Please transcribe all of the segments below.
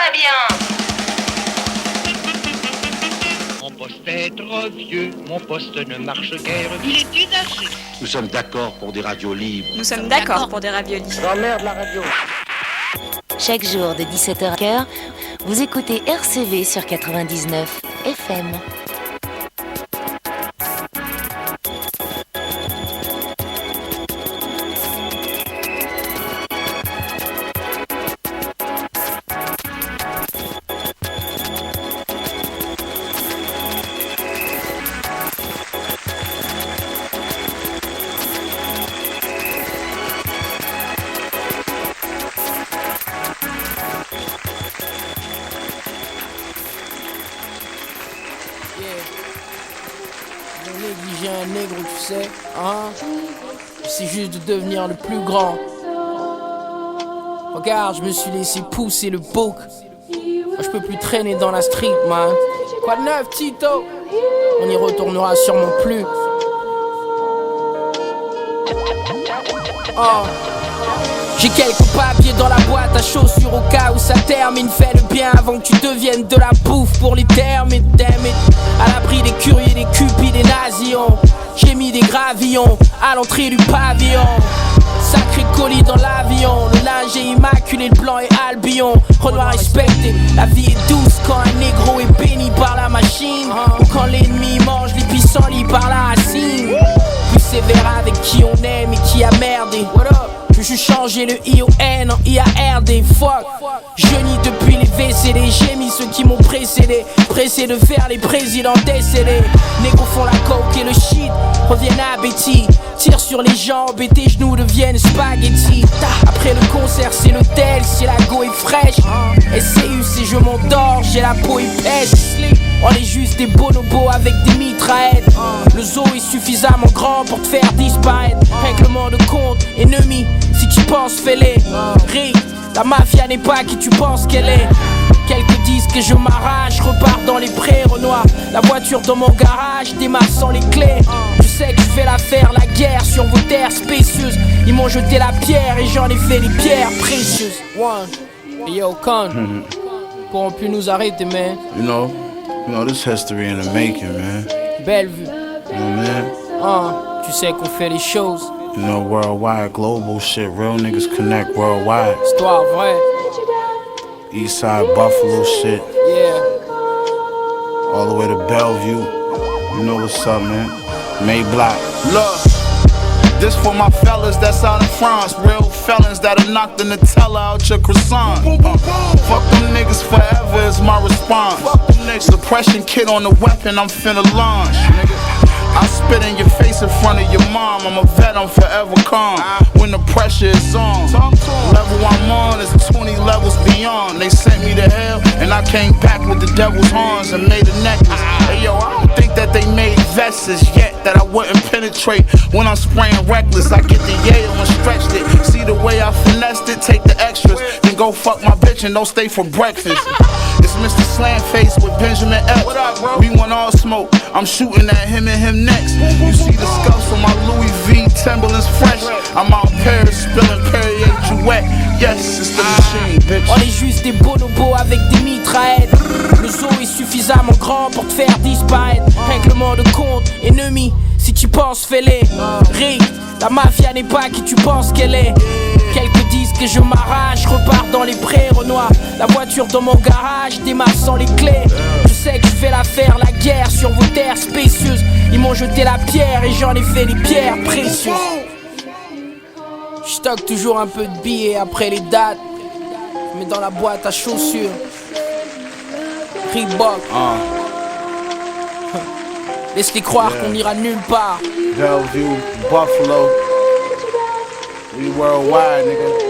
pas bien. Mon poste est trop vieux, mon poste ne marche guère. Il est usagé. Nous sommes d'accord pour des radios libres. Nous sommes d'accord pour des raviolis. J'emmerde la radio. Chaque jour de 17h à 15h, vous écoutez RCV sur 99 FM. C'est juste de devenir le plus grand. Regarde, je me suis laissé pousser le bouc. Moi, je peux plus traîner dans la street, man. Quoi de neuf, Tito? On y retournera sûrement plus. Oh. J'ai quelques papiers dans la boîte à chaussures au cas où ça termine. Fais le bien avant que tu deviennes de la bouffe pour les termites. Damn it. À l'abri des curieux, des cupides, des nazillons. J'ai mis des gravillons à l'entrée du pavillon. Sacré colis dans l'avion. Le linge est immaculé, le blanc est Albion. Renoir respecté, la vie est douce quand un négro est béni par la machine. Ou quand l'ennemi mange les pissenlits par la racine. Plus sévère avec qui on aime et qui a merdé. Je suis changé le I-O-N en I-A-R-D, fuck. Je nie depuis les VCD, j'ai mis ceux qui m'ont précédé. Pressé de faire les présidents décédés. Négros font la coke et le shit, reviennent à Betty. Tire sur les jambes et tes genoux deviennent spaghetti. Après le concert c'est l'hôtel, si la go est fraîche. SCU si je m'endors, j'ai la peau épaisse. On est juste des bonobos avec des mitraillettes. Le zoo est suffisamment grand pour te faire disparaître. Règlement de compte, ennemi, si tu penses fais-les. Rick, la mafia n'est pas qui tu penses qu'elle est. Quelques disques et je m'arrache, repars dans les prés, Renoir. La voiture dans mon garage, démarre sans les clés. Je sais que je fais l'affaire, la guerre sur vos terres spécieuses. Ils m'ont jeté la pierre et j'en ai fait des pierres précieuses. One, yo, Con, pourront plus nous arrêter, man. You know, this history in the making, man. Belle vue. You know, man. Tu sais qu'on fait les choses. You know, worldwide, global shit. Real niggas connect worldwide. Histoire vraie. Eastside Buffalo shit. Yeah. All the way to Bellevue. You know what's up, man. May Block. Look, this for my fellas that's out in France. Real felons that'll knock the Nutella out your croissant. Fuck them niggas forever is my response. Suppression kit on the weapon, I'm finna launch. I spit in your face in front of your mom. I'm a vet, I'm forever calm. When the pressure is on, level I'm on is 20 levels beyond. They sent me to hell, and I came back with the devil's horns and made a necklace. Hey yo, I don't think that they made vests yet that I wouldn't penetrate. When I'm spraying reckless, I get the Yale and stretched it. See the way I finessed it, take the extras, then go fuck my bitch and don't stay for breakfast. It's Mr. Slamface with Benjamin Epps. What up, bro? We want all smoke. I'm shooting at him and him next. You see the scuffs on my Louis V Timberlands fresh. I'm out Paris spilling Perrier Jouet. Yes, it's the machine, bitch. On est juste des bonobos avec des mitraillettes. Le zoo est suffisamment grand pour te faire disparaître. Règlement de compte, ennemi, si tu penses fais-les. Rick, la mafia n'est pas qui tu penses qu'elle est. Quelques disques et je m'arrache, repars dans les prés, Renoir. La voiture dans mon garage, démarre sans les clés. Je sais que je fais l'affaire, la guerre sur vos terres spécieuses. Ils m'ont jeté la pierre et j'en ai fait des pierres précieuses. Je stocke toujours un peu de billets après les dates. Je mets dans la boîte à chaussures. Reebok. Laisse-les croire qu'on ira nulle part. Bellevue, Buffalo. We worldwide, nigga.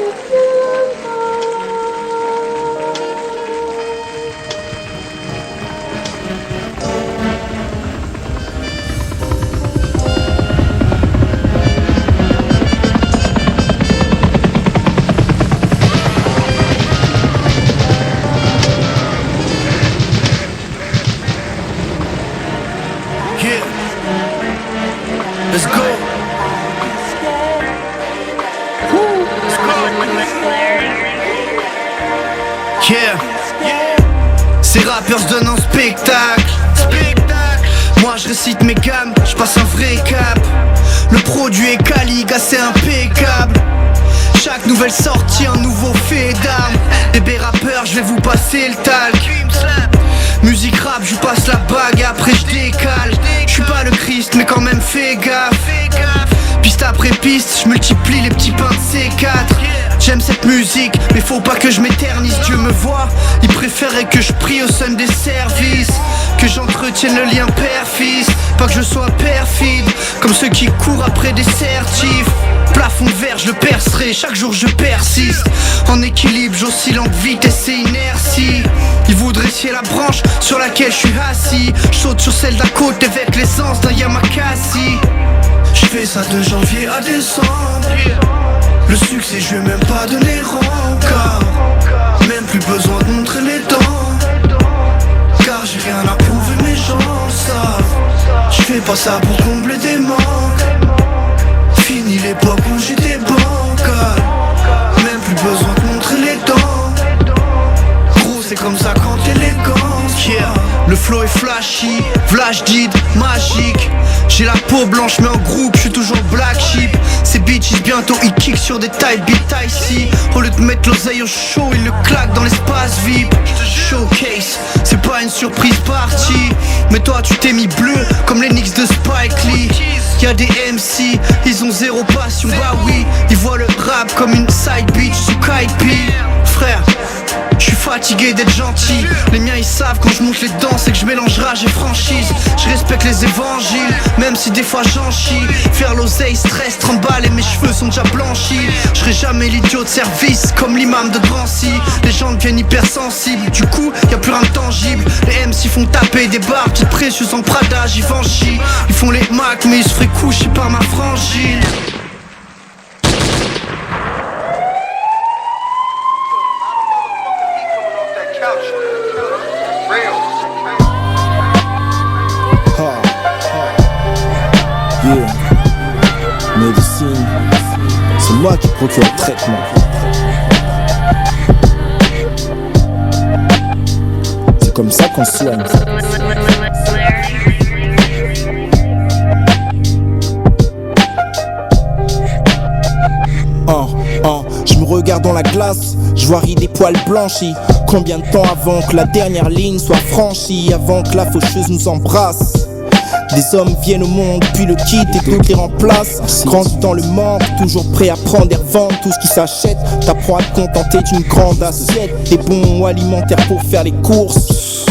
Let's go. Yeah. Ces rappeurs se donnent un spectacle. Moi je récite mes gammes, je passe un vrai cap. Le produit est quali, gars c'est impeccable. Chaque nouvelle sortie, un nouveau fait d'armes. Bébé rappeur, je vais vous passer le talc. Musique rap, je passe la bague, après je décale. Je suis pas le Christ, mais quand même fais gaffe. Piste après piste, je multiplie les petits pains de C4. J'aime cette musique, mais faut pas que je m'éternise. Dieu me voit, il préférait que je prie au sein des services. Que j'entretienne le lien père-fils. Pas que je sois perfide, comme ceux qui courent après des certifs. Plafond de verre, je le percerai, chaque jour je persiste. En équilibre, j'oscille en vitesse et inertie. Ils voudraient scier la branche sur laquelle je suis assis. Je saute sur celle d'à côté avec l'essence d'un Yamakasi. Je fais ça de janvier à décembre. Le succès, je vais même pas donner rencard. Même plus besoin de montrer les dents, car j'ai rien à prouver, mes gens le savent. Je fais pas ça pour combler des manques. Fini l'époque où j'étais bancal. Même plus besoin de montrer les dents. Gros c'est comme ça quand t'élégance, yeah. Le flow est flashy, flash did, magique. J'ai la peau blanche mais en groupe, je suis toujours black sheep. Ces bitches bientôt ils kick sur des type beat ici. Au lieu de mettre l'oseille au show, ils le claquent dans l'espace VIP. Showcase, c'est pas une surprise partie. Mais toi tu t'es mis bleu comme les Knicks de Spike Lee. Y'a des MC, ils ont zéro passion, bah oui. Ils voient le rap comme une side bitch sous Kite P. Frère, je suis fatigué d'être gentil. Les miens ils savent quand je monte les dents, c'est que je mélange rage et franchise. Je respecte les évangiles, même si des fois j'en chie. Faire l'oseille, stress, 30 balles et mes cheveux sont déjà blanchis. Je serai jamais l'idiot de service comme l'imam de Drancy. Les gens deviennent hypersensibles, du coup y'a plus rien de tangible. Les MC font taper des barres, petites précieuses en Prada, Givenchy. Ils font les Macs mais ils se feraient coucher par ma frangine. Yeah, médecine, c'est moi qui procure le traitement. C'est comme ça qu'on soigne. Je me regarde dans la glace, je vois rire des poils blanchis. Combien de temps avant que la dernière ligne soit franchie, avant que la faucheuse nous embrasse? Des hommes viennent au monde, puis le quittent et d'autres les remplacent. Grandis dans le manque, toujours prêt à prendre et revendre tout ce qui s'achète. T'apprends à te contenter d'une grande assiette, des bons alimentaires pour faire les courses.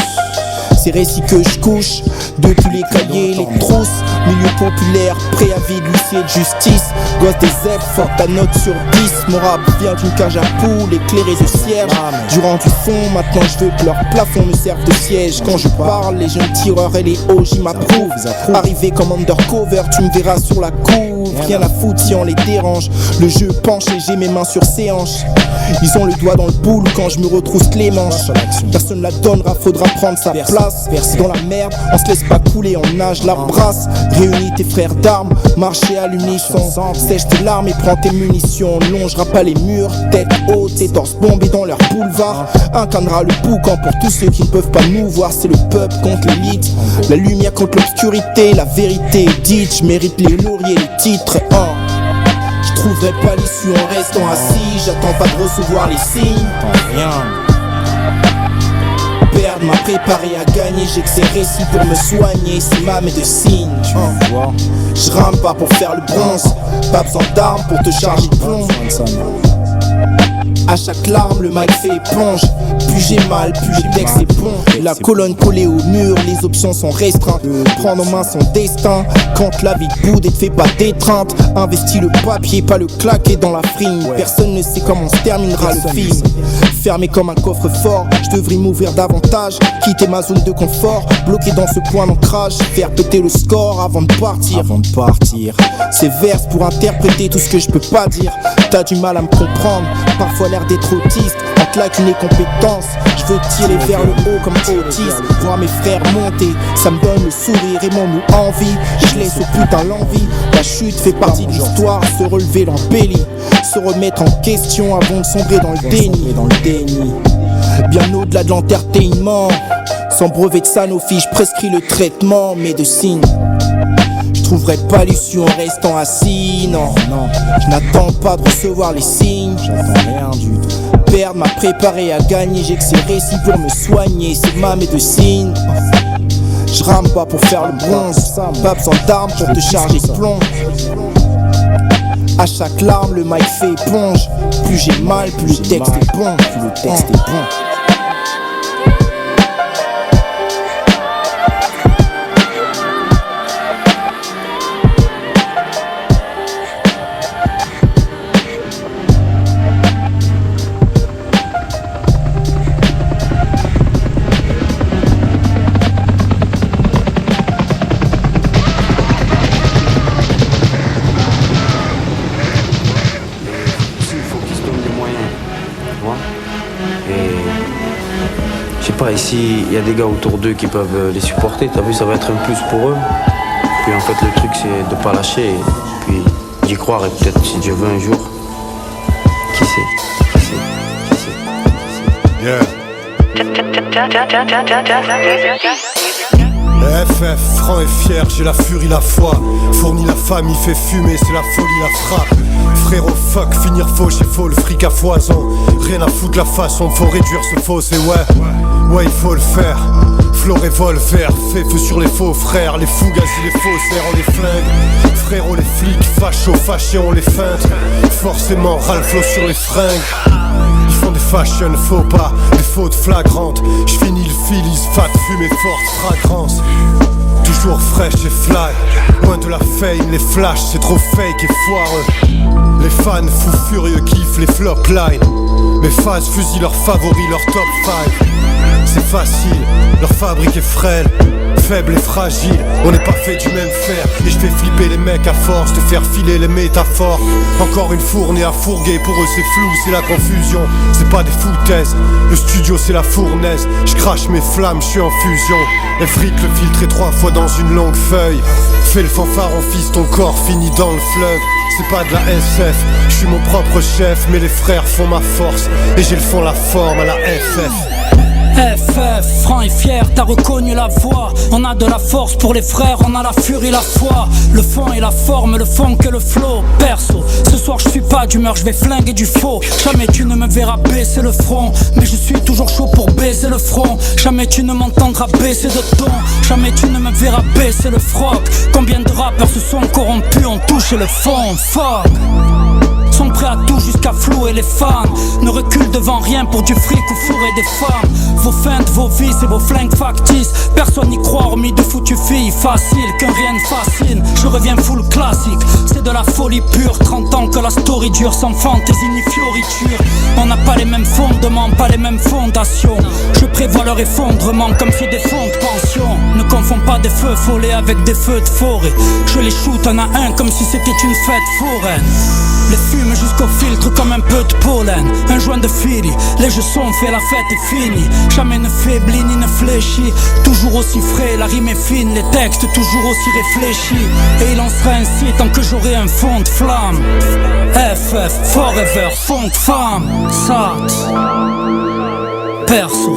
Ces récits que je couche, de tous les cahiers, les trousses. Milieu populaire, préavis de l'huissier de justice. Gosse des zèbres, forte ta note sur 10. Mon rap vient d'une cage à poules, éclairée de cierge. Durant du fond, maintenant je veux que leur plafond me serve de siège. Quand je parle, les jeunes tireurs et les OJ m'approuvent. Arrivé comme undercover, tu me verras sur la couve. Rien à foutre si on les dérange. Le jeu penche et j'ai mes mains sur ses hanches. Ils ont le doigt dans le boule quand je me retrousse les manches. Personne la donnera, faudra prendre sa place. Versé dans la merde, on se laisse pas couler, on nage la brasse. Réunis tes frères d'armes, marchez à l'unisson. Sèche tes larmes et prends tes munitions. Longera pas les murs, tête haute et torse bombés dans leur boulevard. Incarnera le boucan pour tous ceux qui ne peuvent pas nous voir. C'est le peuple contre l'élite, la lumière contre l'obscurité. La vérité est dite, je mérite les lauriers, les titres. Je trouverai pas l'issue en restant assis. J'attends pas de recevoir les signes. Perdre m'a préparé à gagner, j'ai que ces récits pour me soigner, c'est ma médecine. Je rame pas pour faire le bronze, pas besoin d'armes pour te charger de plomb. À chaque larme, le mic fait éponge. Plus j'ai mal, plus le texte est bon. La colonne collée au mur, les options sont restreintes. Prendre en main son destin. Quand la vie te boude et te fait pas d'étreinte. Investis le papier, pas le claquer dans la frime. Personne ne sait comment se terminera le film. Fermé comme un coffre-fort, je devrais m'ouvrir davantage. Quitter ma zone de confort, bloqué dans ce point d'ancrage. Faire péter le score avant de partir. Ces vers pour interpréter tout ce que je peux pas dire. T'as du mal à me comprendre, parfois l'air d'être autiste. En claque une incompétence, je veux tirer vers le haut comme autiste. Voir mes frères monter, ça me donne le sourire et mon envie. Je laisse au putain l'envie, la chute fait partie de l'histoire. Se relever l'embellie, se remettre en question avant de sombrer dans le déni. Bien au-delà de l'entertainment. Sans brevet de Sanofi, je prescris le traitement médecine. Je trouverai pas l'issue en restant assis. Non, je n'attends pas de recevoir les signes. J'attends rien du tout. Perdre m'a préparé à gagner. J'ai que ces récits pour me soigner. C'est ma médecine. Je rame pas pour faire le bronze. Pas besoin d'armes pour te charger de plomb. À chaque larme, le mic fait éponge. Plus j'ai mal, plus le texte est bon. Ici, il y a des gars autour d'eux qui peuvent les supporter. T'as vu, ça va être un plus pour eux. Puis en fait, le truc, c'est de pas lâcher. Et puis d'y croire. Et peut-être, si Dieu veut un jour, qui sait. Yeah. FF, franc et fier, j'ai la furie, la foi. Fourni la famille, fait fumer, c'est la folie, la frappe. Frérot, fuck, finir fauché, faux, le fric à foison. Rien à foutre la façon, faut réduire ce fossé, ouais, il faut le faire. Flow revolver, fait feu sur les faux frères. Les fougasses, les faussaires, on les flingue. Frérot, les flics, fachos, fâchés, on les feinte. Forcément, râle-flow sur les fringues. Ils font des fashion faux pas, des fautes flagrantes. J'finis le Phillies, fat, fumée forte, fragrance. Toujours fraîche et fly, loin de la fame, les flashs c'est trop fake et foireux. Les fans fous furieux kiffent les flop lines. Mes fans fusillent leurs favoris, leur top 5. C'est facile, leur fabrique est frêle, faible et fragile. On n'est pas fait du même fer. Et je fais flipper les mecs à force de faire filer les métaphores. Encore une fournée à fourguer, pour eux c'est flou, c'est la confusion. C'est pas des foutaises, le studio c'est la fournaise. Je crache mes flammes, je suis en fusion. Et fric le filtre est 3 fois dans une longue feuille. Fais le fanfaron fils, ton corps finit dans le fleuve. C'est pas de la SF, je suis mon propre chef. Mais les frères font ma force, et j'ai le fond, la forme à la FF. FF, franc et fier, t'as reconnu la voix. On a de la force pour les frères, on a la furie, la foi. Le fond et la forme, le fond que le flow. Perso, ce soir je suis pas d'humeur, je vais flinguer du faux. Jamais tu ne me verras baisser le front, mais je suis toujours chaud pour baiser le front. Jamais tu ne m'entendras baisser de ton, jamais tu ne me verras baisser le froc. Combien de rappeurs se sont corrompus, ont touché le fond, fuck. Sont prêts à tout jusqu'à flouer les fans. Ne reculent devant rien pour du fric ou fourrer des femmes. Vos feintes, vos vices et vos flingues factices. Personne n'y croit hormis de foutues filles faciles. Qu'un rien ne fascine, je reviens full classique. C'est de la folie pure, 30 ans que la story dure. Sans fantaisie ni fioriture. On n'a pas les mêmes fondements, pas les mêmes fondations. Je prévois leur effondrement comme ceux des fonds de pension. Ne confonds pas des feux follets avec des feux de forêt. Je les shoot un à un comme si c'était une fête foraine. Les fume jusqu'au filtre comme un peu de pollen. Un joint de Philly, les jeux sont faits, la fête est finie. Jamais ne faiblit ni ne fléchit. Toujours aussi frais, la rime est fine. Les textes toujours aussi réfléchis. Et il en sera ainsi tant que j'aurai un fond de flamme. FF, forever, fond de femme. Sat, perso.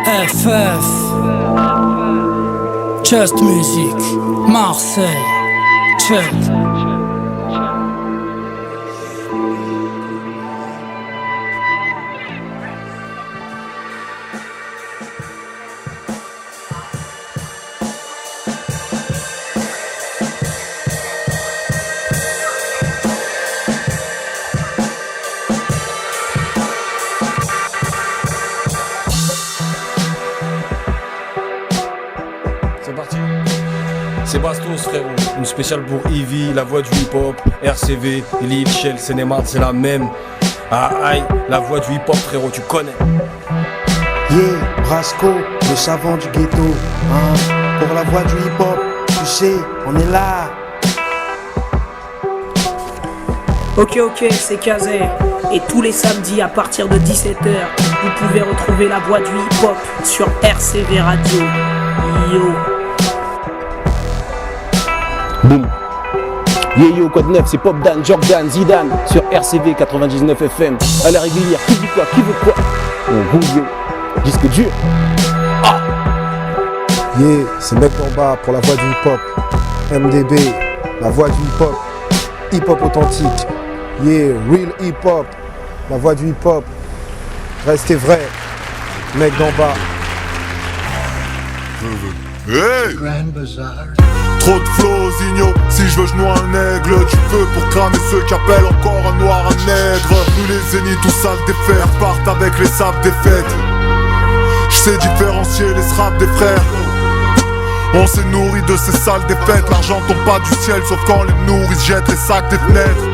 FF, Just Music, Marseille, check. C'est Bastos frérot, une spéciale pour Ivy, la voix du hip-hop, RCV, Lil Shell, Sénémar, c'est la même. Ah aïe, la voix du hip-hop frérot, tu connais. Yeah, Brasco, le savant du ghetto, hein. Pour la voix du hip-hop, tu sais, on est là. Ok, c'est Kazé. Et tous les samedis à partir de 17h, vous pouvez retrouver la voix du hip-hop sur RCV Radio. Yo. Boum. Yo, quoi de neuf, c'est Pop Dan, Jordan, Zidane sur RCV 99 FM. À la régulière, qui dit quoi, qui veut quoi? On roule, yo. Disque dur. Ah! Yeah, c'est Mec d'en bas pour la voix du hip-hop. MDB, la voix du hip-hop. Hip-hop authentique. Yeah, real hip-hop. La voix du hip-hop. Restez vrai. Mec d'en bas. Hey! Trop de flow, Zigno, si je veux je noie un aigle. Tu peux pour cramer ceux qui appellent encore un noir un nègre. Plus les zéniths tout sales des fers partent avec les sables des fêtes. Je sais différencier les straps des frères. On s'est nourri de ces sales défaites. L'argent tombe pas du ciel sauf quand les nourrices jettent les sacs des fenêtres.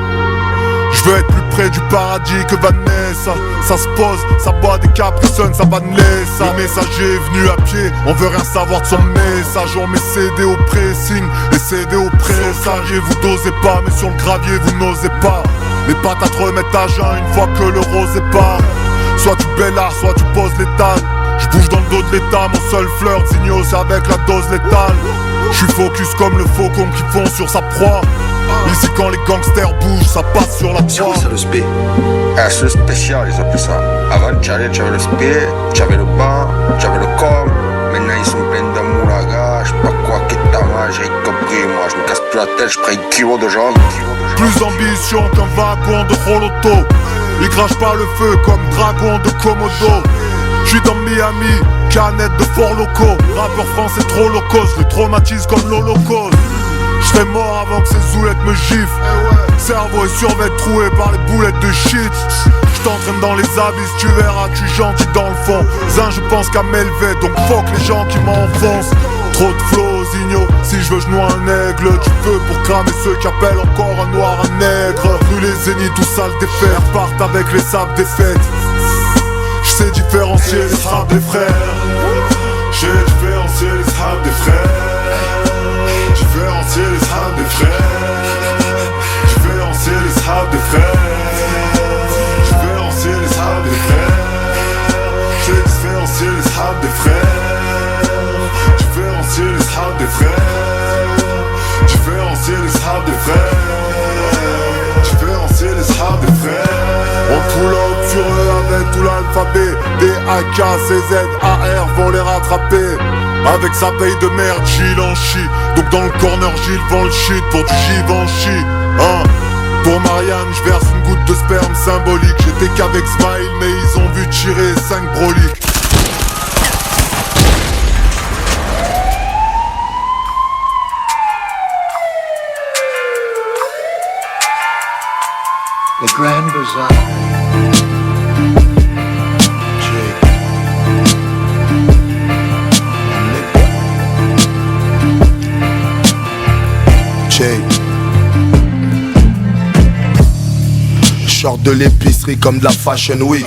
Je veux être plus près du paradis que Vanessa. Ça se pose, ça boit des Capri Sun, ça va Nessa. Le messager est venu à pied, on veut rien savoir de son message. On met CD au pressing, les CD au pressage. Et vous dosez pas, mais sur le gravier vous n'osez pas. Les patates remettent à jeun une fois que le rosé part. Soit tu bellas, soit tu poses l'étal. Je bouge dans le dos de l'état, mon seul flirt Zigno c'est avec la dose létale. Je suis focus comme le faucon qui fond sur sa proie. Ici quand les gangsters bougent, ça passe sur la proie. C'est le spé. C'est spécial ils appellent ça. Avant j'avais le spé, j'avais le banc, j'avais le com. Maintenant ils sont pleins d'amour la gars. Je sais pas quoi que t'as mal, j'ai compris. Moi je me casse plus la tête, je prends 1 kilo de jambes. Plus d'ambition qu'un wagon de Roloto. Il crache pas le feu comme dragon de Komodo. J'suis dans Miami, canette de Fort Loco. Rappeur français trop low cost, le traumatise comme l'Holocauste. J'serais mort avant que ces zoulettes me giflent. Cerveau et survêt troué par les boulettes de shit. J't'entraîne dans les abysses, tu verras, tu gentil dans le fond. Zin, je pense qu'à m'élever, donc fuck les gens qui m'enfoncent. Trop de flow, Zigno, si je veux je noie un aigle. Tu peux pour cramer ceux qui appellent encore un noir un nègre. Plus les zéniths tout sales des fers partent avec les sables des fêtes. J'sais différencier les straps des frères. J'ai différencié les straps des frères. Différencier les straps des frères. Différencier les straps des frères. Différencier les straps des frères. J'ai différencié les straps des frères. Différencier les straps des frères. Différencier les straps des frères. Différencier les straps des frères. On pull up sur eux avec tout l'alphabet. Des AK, CZ, AR vont les rattraper. Avec sa paye de merde, Gilles en chie. Donc dans le corner, Gilles vend le shit pour du Givenchy. Pour Marianne, je verse une goutte de sperme symbolique. J'étais qu'avec Smile, mais ils ont vu tirer 5 broliques. The Grand Bazaar. Short de l'épicerie comme de la Fashion Week.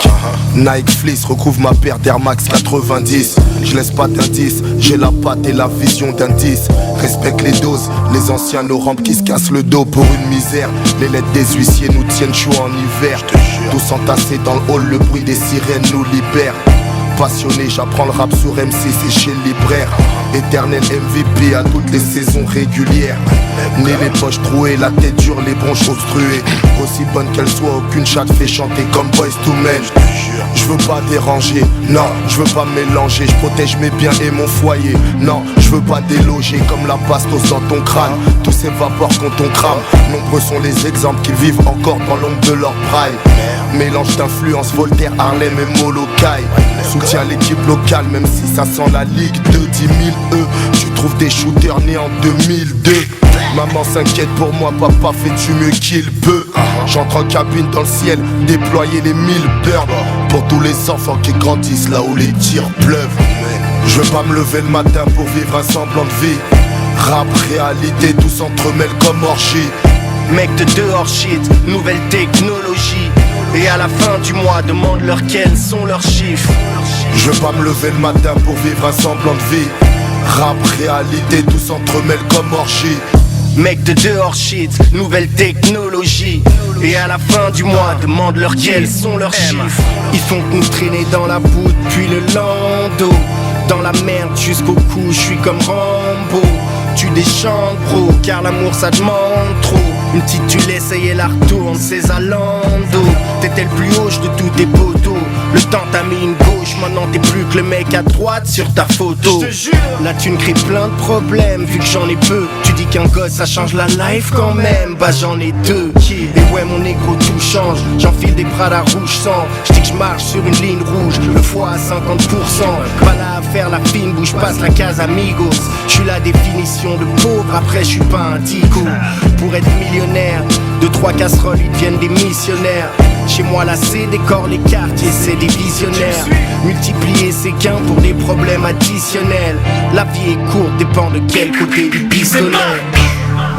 Nike Fleece recouvre ma paire d'Air Max 90. Je laisse pas d'indice, j'ai la patte et la vision d'un 10. Respecte les doses, les anciens nos rampes qui se cassent le dos pour une misère. Les lettres des huissiers nous tiennent chaud en hiver. Tous entassés dans le hall, le bruit des sirènes nous libère. Passionné, j'apprends le rap sur MC, c'est chez le libraire. Éternel MVP à toutes les saisons régulières. Né les poches trouées, la tête dure, les bronches obstruées. Aussi bonne qu'elle soit, aucune chatte fait chanter comme Boyz II Men. Je veux pas déranger, non, je veux pas mélanger. Je protège mes biens et mon foyer, non, je veux pas déloger comme la bastos dans ton crâne. Tout s'évapore quand on crame. Nombreux sont les exemples qui vivent encore dans l'ombre de leur prime. Mélange d'influence, Voltaire, Harlem et Molokai. Soutien l'équipe locale, même si ça sent la Ligue 2. 10 000 tu trouves des shooters nés en 2002. Maman s'inquiète pour moi, papa fait du mieux qu'il peut. J'entre en cabine dans le ciel, déployer les 1000 birds. Pour tous les enfants qui grandissent là où les tirs pleuvent. Je veux pas me lever le matin pour vivre un semblant de vie. Rap, réalité, tout s'entremêle comme orgie. Mec de dehors shit, nouvelle technologie. Et à la fin du mois, demande-leur quels sont leurs chiffres. Je veux pas me lever le matin pour vivre un semblant de vie. Rap, réalité, tout s'entremêle comme orgie. Mec de dehors shit, nouvelle technologie. Et à la fin du mois, demande-leur quels sont leurs chiffres. Ils font que nous traîner dans la boue depuis le lando. Dans la merde jusqu'au cou, je suis comme Rambo. Tu déchantes bro, car l'amour ça demande trop. L'intitulé, ça y est, la retourne, c'est Zalando. T'étais le plus hoche de tous tes poteaux. Le temps t'a mis une gauche, maintenant t'es plus que le mec à droite sur ta photo. Là tu me crées plein de problèmes, vu que j'en ai peu. Tu dis qu'un gosse ça change la life quand même, bah j'en ai deux. Et ouais mon négro tout change, j'enfile des Prada rouge sang. J'dis que j'marche sur une ligne rouge, le foie à 50%. Pas là à faire la fine bouche, passe la case amigos. J'suis la définition de pauvre, après j'suis pas un tico. Pour être millionnaire, 2-3 casseroles ils deviennent des missionnaires. Chez moi là c'est décore les quartiers, c'est des visionnaires. Multiplier ses gains pour des problèmes additionnels. La vie est courte, dépend de quel côté du pistolet.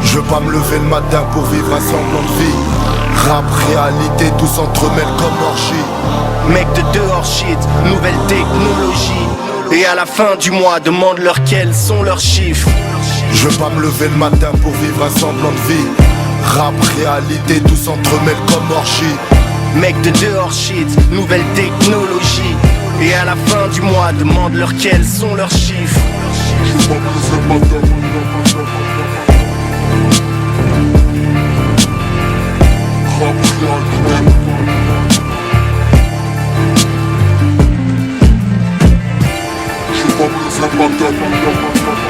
Je veux pas me lever le matin pour vivre un semblant de vie. Rap, réalité, tout s'entremêle comme orgie. Mec de dehors shit, nouvelle technologie. Et à la fin du mois, demande-leur quels sont leurs chiffres. Je veux pas me lever le matin pour vivre un semblant de vie. Rap, réalité, tout s'entremêle comme orgie. Mec de dehors shit, nouvelle technologie. Et à la fin du mois, demande-leur quels sont leurs chiffres. Je veux pas me lever le matin. Rap, réalité. Je veux pas me lever le matin.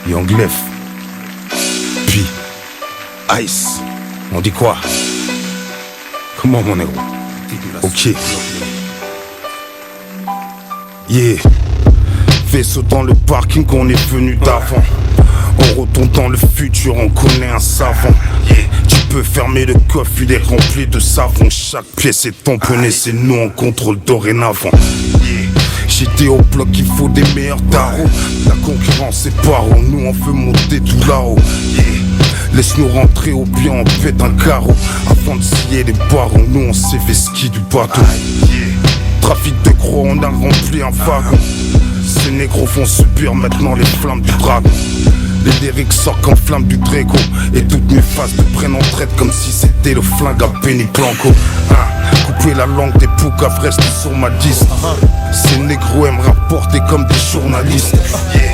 Young Lef, puis Ice, on dit quoi? Comment mon négro? Ok. Yeah. Vaisseau dans le parking qu'on est venu d'avant. On retourne dans le futur, on connaît un savant. Yeah. Tu peux fermer le coffre, il est rempli de savon. Chaque pièce est tamponnée, c'est nous on contrôle dorénavant. Yeah. J'étais au bloc, il faut des meilleurs tarots. La concurrence est paro, nous on veut monter tout là-haut. Yeah. Laisse-nous rentrer au bien, on pète un carreau. Avant de scier les barons, nous on s'est fait ski du bateau. Yeah. Trafic de gros, on a rempli un wagon. Ces négros vont subir maintenant les flammes du dragon. Les lyrics sortent comme flammes du Drago. Et toutes mes faces te prennent en traite comme si c'était le flingue à Benny Blanco. Couper la langue des poucaves reste sur ma liste. Ces négros aiment rapporter comme des journalistes. Yeah.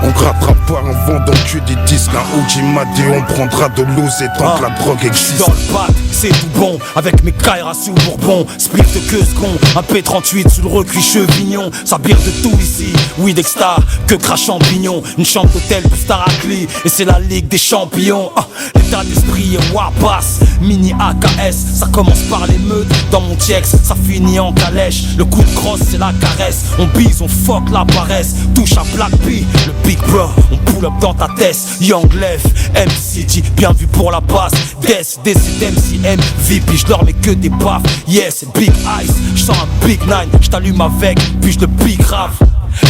On grattera pas en vendant que des disques. Un OG m'a dit on prendra de l'osé tant que la drogue existe. Dans le pad, c'est tout bon. Avec mes Kaira sous Bourbon. Split de queue second. Un P38 sous le recuit chevignon. Ça bire de tout ici. Oui d'exta, que crache champignon. Une chambre d'hôtel de Staracli. Et c'est la ligue des champions. L'état d'esprit est wapas. Mini AKS, ça commence par l'émeute. Dans mon TX, ça finit en calèche. Le coup de crosse, c'est la caresse. On bise, on fuck la paresse. Touche à Black P, le Big Bro, on pull up dans ta tête. Young Lef, MCG, bien vu pour la basse. Death, DC, MC, MVP, j'leur mets que des baffes. Yes, Big Ice, j'sens un Big 9, j't'allume avec, puis j'le pique grave.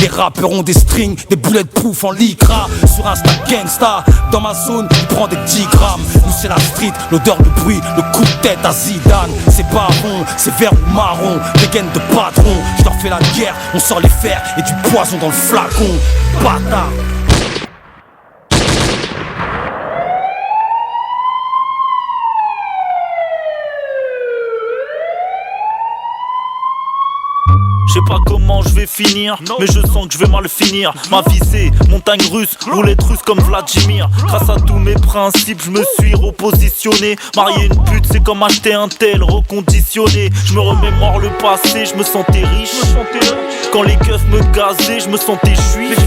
Les rappeurs ont des strings, des bulletproof en lycra. Sur Insta gangsta, dans ma zone, il prend des 10 grammes. Nous c'est la street, l'odeur de bruit, le coup de tête à Zidane. C'est pas rond, c'est vert ou marron, des gaines de patron. Je leur fais la guerre, on sort les fers et du poison dans le flacon. Bâtard. Je sais pas comment je vais finir, mais je sens que je vais mal finir. Ma vie c'est montagne russe, roulette russe comme Vladimir. Grâce à tous mes principes, je me suis repositionné. Marier une pute, c'est comme acheter un tel reconditionné. Je me remémore le passé, je me sentais riche. Quand les keufs me gazaient, je me sentais juif.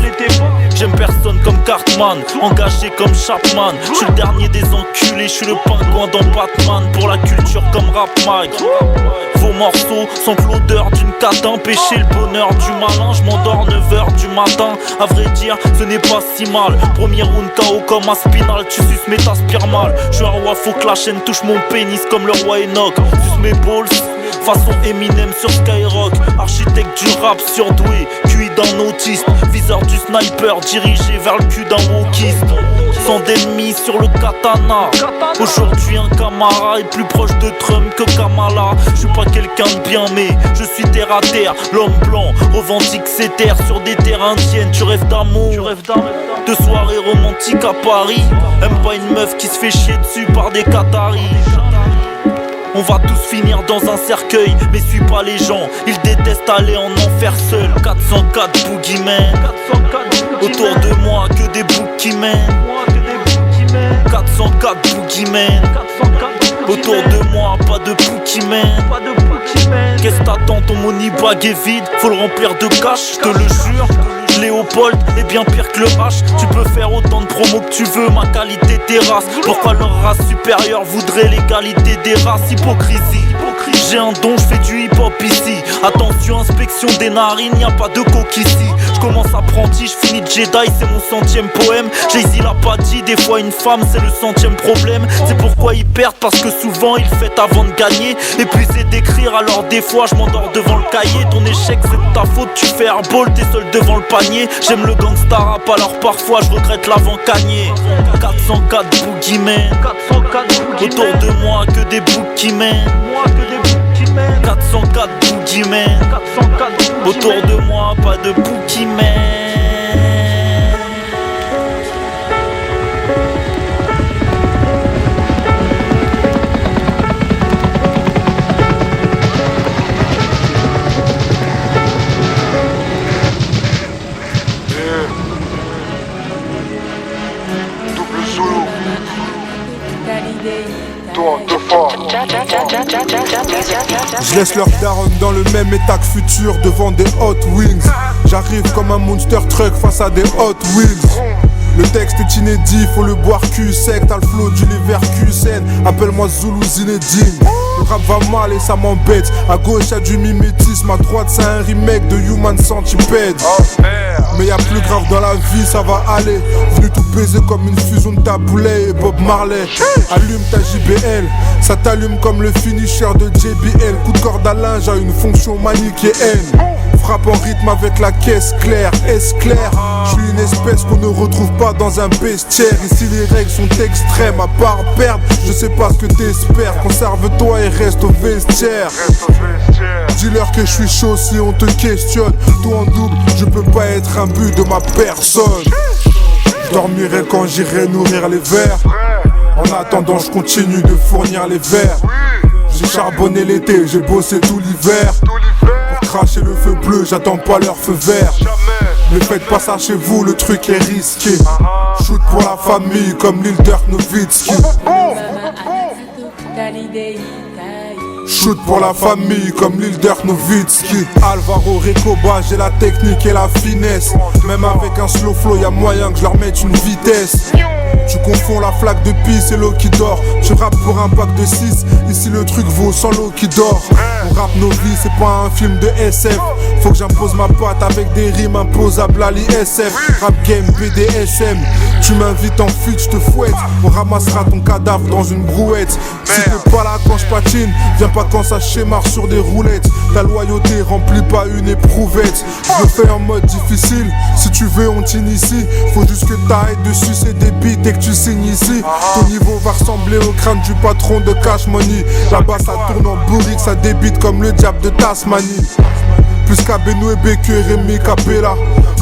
J'aime personne comme Cartman, engagé comme Chapman. Je suis le dernier des enculés, je suis le pingouin dans Batman. Pour la culture comme Rap Mag. Vos morceaux sentent l'odeur d'une cadin. Pêcher le bonheur du malin, je m'endors 9h du matin. À vrai dire, ce n'est pas si mal. Premier round KO comme Aspinal, tu suces mais t'aspires mal. Je suis un roi, faut que la chaîne touche mon pénis comme le roi Enoch. Suce mes balls, façon Eminem sur Skyrock. Architecte du rap surdoué, QI d'un autiste. Viseur du sniper dirigé vers le cul d'un wokiste. sang d'ennemis sur le katana. Aujourd'hui un Camara est plus proche de Trump que Kamala. Je suis pas quelqu'un de bien mais je suis terre à terre. L'homme blanc revendique ses terres sur des terres indiennes. Tu rêves d'amour, de soirées romantiques à Paris. Aime pas une meuf qui se fait chier dessus par des Qataris. On va tous finir dans un cercueil, mais suis pas les gens, ils détestent aller en enfer seul. 404 boogeymen, autour de moi que des boucs qui mènent. 404 boogeymen, autour de moi pas de boucs qui mènent. Qu'est-ce t'attends, ton money bag est vide, faut le remplir de cash, je te le jure. Léopold est bien pire que le H. Tu peux faire autant de promos que tu veux, ma qualité terrasse. Pourquoi leur race supérieure voudrait l'égalité des races? Hypocrisie. J'ai un don, je fais du hip-hop ici. Attention, inspection des narines, y'a pas de coque ici. Je commence apprenti, je finis Jedi, c'est mon 100e poème. Jay-Z l'a pas dit, des fois une femme c'est le 100e problème. C'est pourquoi ils perdent, parce que souvent ils fêtent avant de gagner. Et puis c'est d'écrire, alors des fois je m'endors devant le cahier. Ton échec c'est de ta faute, tu fais airball, t'es seul devant le panier. J'aime le gangsta rap, alors parfois je regrette l'avant cagné. 404 boogeymen, autour de moi que des boucs qui mènent. 404 boogeymen, autour de moi pas de boucs qui mènent. Je laisse leur daronne dans le même état que futur devant des Hot Wings. J'arrive comme un monster truck face à des Hot Wheels. Le texte est inédit, faut le boire cul sec. T'as le flow d'univers QSN, appelle-moi Zulu Zinedine. Le rap va mal et ça m'embête. À gauche y'a du mimétisme, à droite c'est un remake de Human Centipede. Mais y'a plus grave dans la vie, ça va aller. Venu tout baiser comme une fusion de Taboulet et Bob Marley. Allume ta JBL, ça t'allume comme le finisher de JBL. Coup de corde à linge a une fonction manichéenne. Frappe en rythme avec la caisse claire, S-claire. Je suis une espèce qu'on ne retrouve pas dans un bestiaire. Ici les règles sont extrêmes, à part perdre, je sais pas ce que t'espères. Conserve-toi et reste au vestiaire. Dis-leur que je suis chaud si on te questionne. Tout en double, je peux pas être un but de ma personne. Je dormirai quand j'irai nourrir les vers. En attendant, je continue de fournir les vers. J'ai charbonné l'été, j'ai bossé tout l'hiver. Pour cracher le feu bleu, j'attends pas leur feu vert. Ne faites pas ça chez vous, le truc est risqué. Shoot pour la famille comme l'île Dirk Nowitzki. Shoot pour la famille comme l'île Dirk Nowitzki. Alvaro Recoba, j'ai la technique et la finesse. Même avec un slow flow, y'a moyen que je leur mette une vitesse. Tu confonds la flaque de pisse et l'eau qui dort. Tu rappes pour un pack de 6, ici le truc vaut sans l'eau qui dort. On rappe nos vies, c'est pas un film de SF. Faut que j'impose ma patte avec des rimes imposables à l'ISF. Rap game, BDSM. Tu m'invites en fuite, je te fouette. On ramassera ton cadavre dans une brouette. Si t'es pas là quand je patine, viens pas quand ça schémarre sur des roulettes. Ta loyauté remplit pas une éprouvette. Je le fais en mode difficile. Si tu veux on t'initie. Faut juste que t'arrêtes de sucer des bites et que tu signes ici. Ton niveau va ressembler au crâne du patron de Cash Money. Là-bas ça tourne en bourrique, ça débite comme le diable de Tasmanie. Plus qu'à Beno et Beke et Rémi Capella.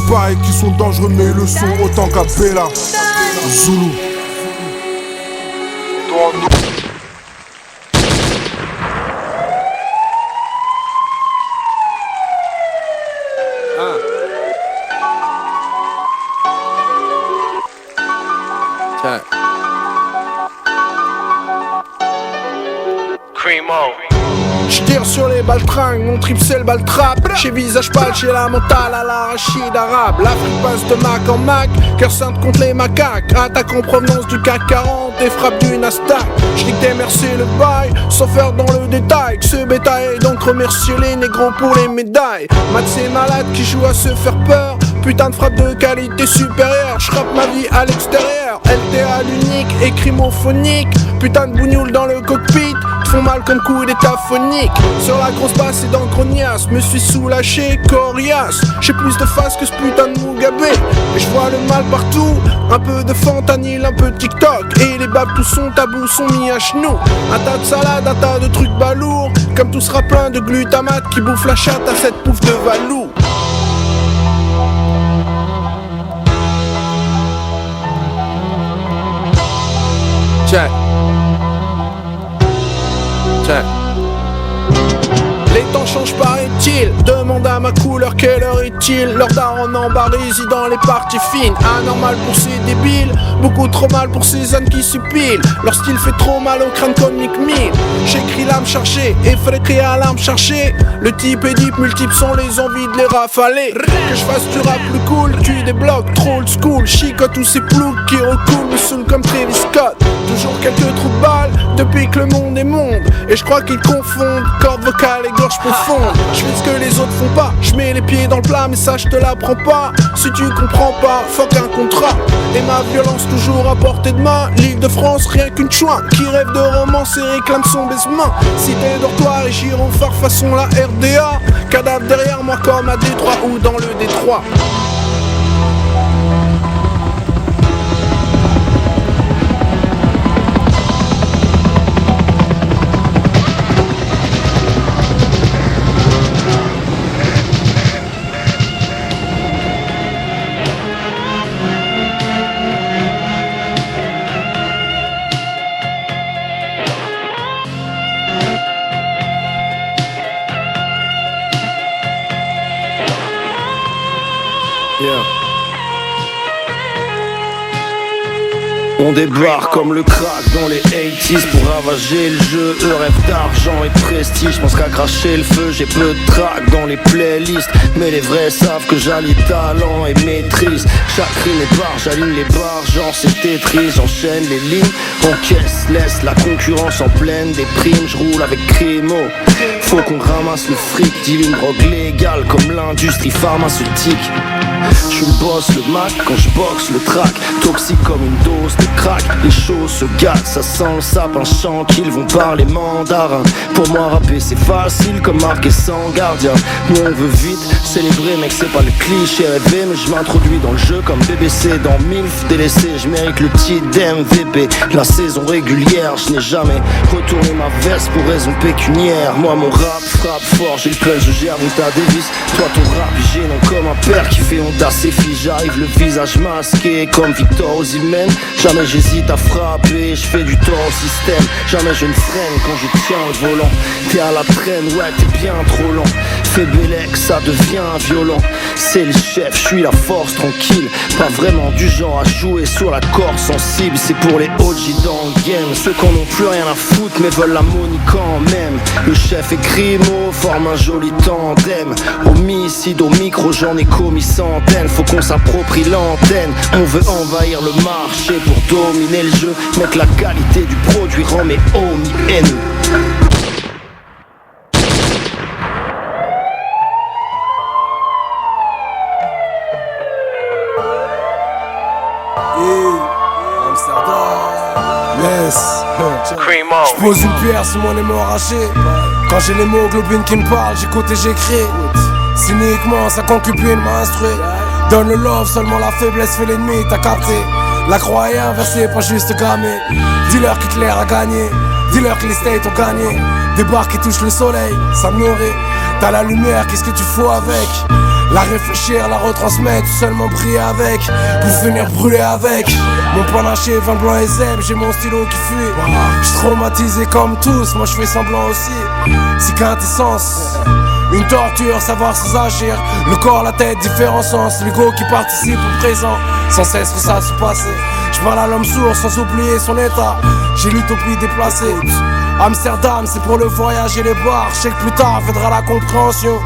Pareil qui sont dangereux mais le sont autant qu'Abella. Zulu. J'tire sur les baltringues, mon trip c'est le baltrap. Chez visage pâle, chez la mentale à l'arachide arabe. L'Afrique passe de Mac en Mac, cœur sainte contre les macaques. Attaque en provenance du CAC 40 et frappe du Nasdaq. J'nique des merci le bail, sans faire dans le détail. Que ce bétail donc remercier les négros pour les médailles. Matt c'est malade qui joue à se faire peur. putain de frappe de qualité supérieure. J'rappe ma vie à l'extérieur, LTA l'unique, écrimophonique. Putain de bougnoule dans le cockpit, font mal comme coup d'état phonique. Sur la grosse basse et dans Grognasse, me suis soulâché, coriace. J'ai plus de face que ce putain de Mugabe. Et je vois le mal partout, un peu de fentanyl, un peu de TikTok. Et les babes tous sont tabous, sont mis à genoux. Un tas de salades, un tas de trucs balourds. Comme tout sera plein de glutamate qui bouffe la chatte à cette pouffe de valou. Check. Les temps changent paraît-il. Demande à ma couleur quelle heure est-il. Leur daron en bas réside dans les parties fines. Anormal pour ces débiles, beaucoup trop mal pour ces ânes qui suppilent. Leur style fait trop mal au crâne comme Mick Mill. J'écris l'âme chargée, effréqué à l'arme cherchée. Le type et deep, multiples sont les envies de les rafaler. Que je fasse du rap plus cool, tu débloques, trop old school. Chicote tous ces ploucs qui recoulent, me saoulent comme Travis Scott. Toujours quelques trous de balles, depuis que le monde est monde. Et je crois qu'ils confondent cordes vocales et gorge profonde. Je fais ce que les autres font pas, je mets les pieds dans le plat, mais ça je te l'apprends pas. Si tu comprends pas, fuck un contrat. Et ma violence toujours à portée de main. L'île de France, rien qu'une chouin qui rêve de romance et réclame son baisement. Cité dortoir et gyrophare façon la RDA. Cadavre derrière moi comme à Détroit ou dans le Détroit. On débarque comme le crack dans les 80s pour ravager le jeu. Eux rêvent d'argent et de prestige, pense qu'à cracher le feu. J'ai peu de track dans les playlists, mais les vrais savent que j'allie talent et maîtrise. Chaque rime est barre, j'aligne les barres, genre c'est Tetris. J'enchaîne les lignes, encaisse, laisse la concurrence en pleine des primes. J'roule avec Crimo, faut qu'on ramasse le fric. Deal une drogue légale comme l'industrie pharmaceutique. J'suis le boss, le Mac, quand j'boxe le track. Toxique comme une dose de crack. Les choses se gâtent, ça sent le sapin tranquille. Vont parler mandarin. Pour moi rapper c'est facile comme marquer sans gardien. Nous on veut vite célébrer mec, c'est pas le cliché rêvé. Mais je m'introduis dans le jeu comme BBC dans MILF délaissé. Je mérite le titre d'MVP. La saison régulière, je n'ai jamais retourné ma veste pour raison pécuniaire. Moi mon rap frappe fort, j'ai le punch, je gère ta Davis. Toi ton rap gênant comme un père qui fait honte à ses filles. J'arrive le visage masqué comme Victor Osimhen. Jamais j'hésite à frapper, je fais du tort au système. Jamais je ne freine quand je tiens le volant. T'es à la traîne, ouais t'es bien trop lent. Fais Bélec, ça devient violent. C'est le chef, je suis la force tranquille. Pas vraiment du genre à jouer sur la corde sensible. C'est pour les OG dans le game, ceux qui n'ont plus rien à foutre mais veulent la money quand même. Le chef et Crimo forment un joli tandem. Homicide au micro, j'en ai commis centaines. Faut qu'on s'approprie l'antenne. On veut envahir le marché pour dominer le jeu. Mec, la qualité du produit rend mes homies haineux. J'pose une pierre sur mon émoi arraché. Quand j'ai l'hémoglobine qui me parle, j'écoute et j'écris. Cyniquement, sa concubine m'a instruit. Donne le love, seulement la faiblesse fait l'ennemi, t'as capté. La croix est inversée, pas juste gammée. Dis-leur qu'Hitler a gagné, dis-leur que les States ont gagné. Des barres qui touchent le soleil, ça me nourrit. T'as la lumière, qu'est-ce que tu fous avec? La réfléchir, la retransmettre, seulement briller avec. Pour finir brûler avec. Mon panaché, vin blanc et zèbre, j'ai mon stylo qui fuit. J'suis traumatisé comme tous, moi j'fais semblant aussi. C'est quintessence. Une torture, savoir sans agir. Le corps, la tête, différents sens. L'ego qui participe au présent, sans cesse que ça se passe. J'parle à l'homme sourd sans oublier son état. J'ai l'utopie déplacée. Amsterdam, c'est pour le voyage et les bars. Je sais que plus tard viendra la compréhension.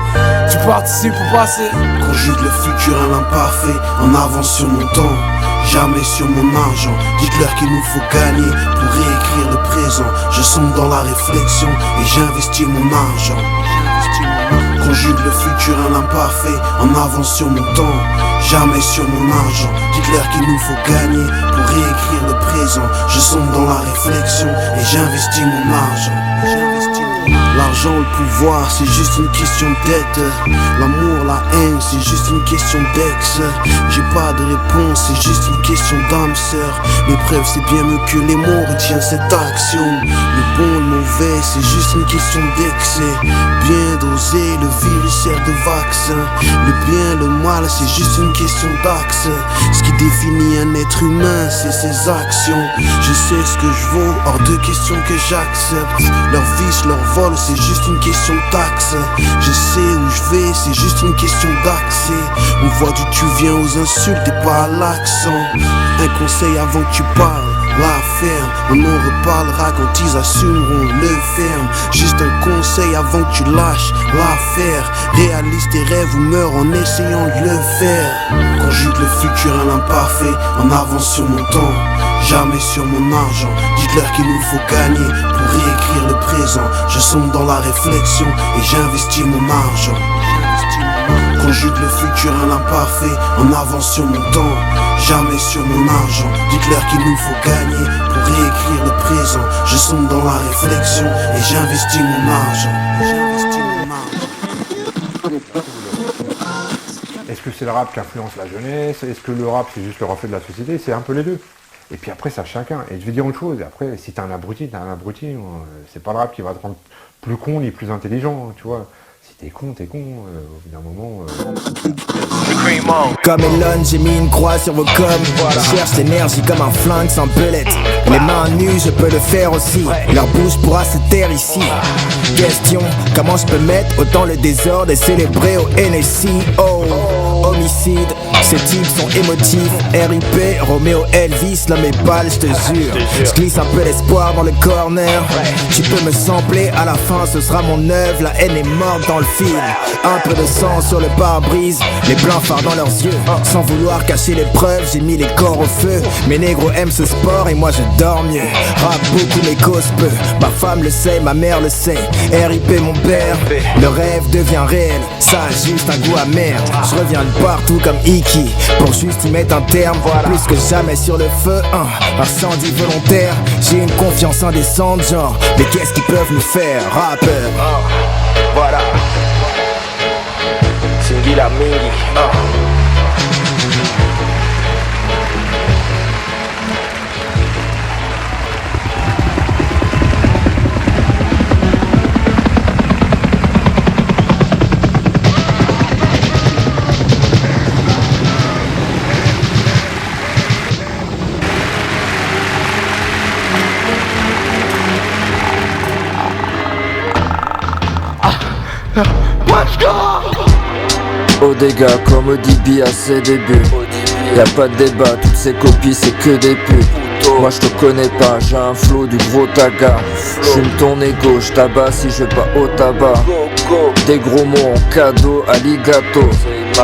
Tu participes au passé. Conjugue le futur à l'imparfait. En avance sur mon temps, jamais sur mon argent. Dites-leur qu'il nous faut gagner pour réécrire le présent. Je sombre dans la réflexion et j'investis mon argent. Conjugue le futur futur un imparfait, en avance sur mon temps, jamais sur mon argent. Dites-leur qu'il nous faut gagner pour réécrire le présent. Je sombre dans la réflexion et j'investis mon argent. L'argent, le pouvoir, c'est juste une question d'être. L'amour, la haine, c'est juste une question d'ex. J'ai pas de réponse, c'est juste une question d'âme sœur. Mes preuves, c'est bien mieux que les mots, retiens cette action. Le bon, le mauvais, c'est juste une question d'excès. Bien dosé, le virus sert de vaccin. Le bien, le mal, c'est juste une question d'axe. Ce qui définit un être humain, c'est ses actions. Je sais ce que je vaux, hors de question que j'accepte. Leur vice, leur vol, c'est juste une question de taxe. Je sais où je vais, c'est juste une question d'accès. On voit d'où tu viens aux insultes et pas à l'accent. Un conseil avant que tu parles, la ferme. On en reparlera quand ils assumeront le ferme. Juste un conseil avant que tu lâches l'affaire. Réalise tes rêves ou meurs en essayant de le faire. Conjugue le futur à l'imparfait, en avance sur mon temps, jamais sur mon argent. Dites-leur qu'il nous faut gagner pour réécrire le présent. Je sombre dans la réflexion et j'investis mon argent. Conjugue le futur à l'imparfait, en avance sur mon temps, jamais sur mon argent. Dites-leur qu'il nous faut gagner pour réécrire le présent. Je sombre dans la réflexion et j'investis mon argent. Est-ce que c'est le rap qui influence la jeunesse? Est-ce que le rap c'est juste le reflet de la société? C'est un peu les deux. Et puis après, ça chacun. Et je vais dire autre chose. Après, si t'es un abruti, t'es un abruti. C'est pas le rap qui va te rendre plus con ni plus intelligent, tu vois. Si t'es con, au bout d'un moment... Comme Elon, j'ai mis une croix sur vos coms. Je cherche l'énergie comme un flingue sans belette. Les mains nues, je peux le faire aussi. Leur bouche pourra se taire ici. Question, comment je peux mettre autant le désordre et célébrer au NSI? Oh, homicide, ces types sont émotifs. RIP, Roméo Elvis, l'homme est pâle, je te jure. Je glisse un peu d'espoir dans le corner. Tu peux me sampler, à la fin ce sera mon œuvre. La haine est morte dans le film. Un peu de sang sur le pare-brise, les blancs fards dans leurs yeux. Sans vouloir cacher les preuves, j'ai mis les corps au feu. Mes négros aiment ce sport et moi je dors mieux. Rap beaucoup mais cause peu. Ma femme le sait, ma mère le sait. RIP mon père, le rêve devient réel. Ça a juste un goût amer. Je reviens de partout comme Iki pour juste y mettre un terme. Plus que jamais sur le feu, incendie volontaire. J'ai une confiance indécente genre, mais qu'est-ce qu'ils peuvent nous faire, rappeurs? Voilà. Singila Mingi. Let's go! Au dégâts comme ODB à ses débuts. Y'a pas de débat, toutes ces copies c'est que des putes. Moi je te connais pas, j'ai un flow du gros taga. J'fume ton ego, j'tabasse si je vais pas au tabac. Des gros mots en cadeau, alligato.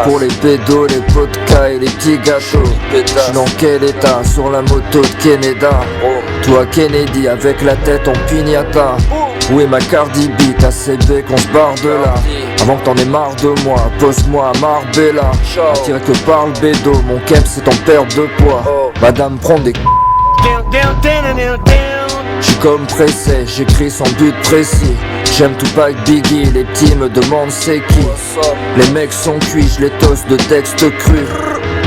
Pour les pédos, les podcasts et les petits gâteaux. J'suis dans quel état, sur la moto de Keneda. Toi Kennedy avec la tête en piñata. Où est ma Cardi B, ta CB qu'on se barre de là. Avant que t'en aies marre de moi, pose-moi à Marbella. Attiré que par le bédo, mon kep c'est en perte de poids. Madame prend des j'suis comme pressé, j'écris sans but précis. J'aime Tupac, Biggie, les petits me demandent c'est qui. Les mecs sont cuits, j'les tosse de texte cru.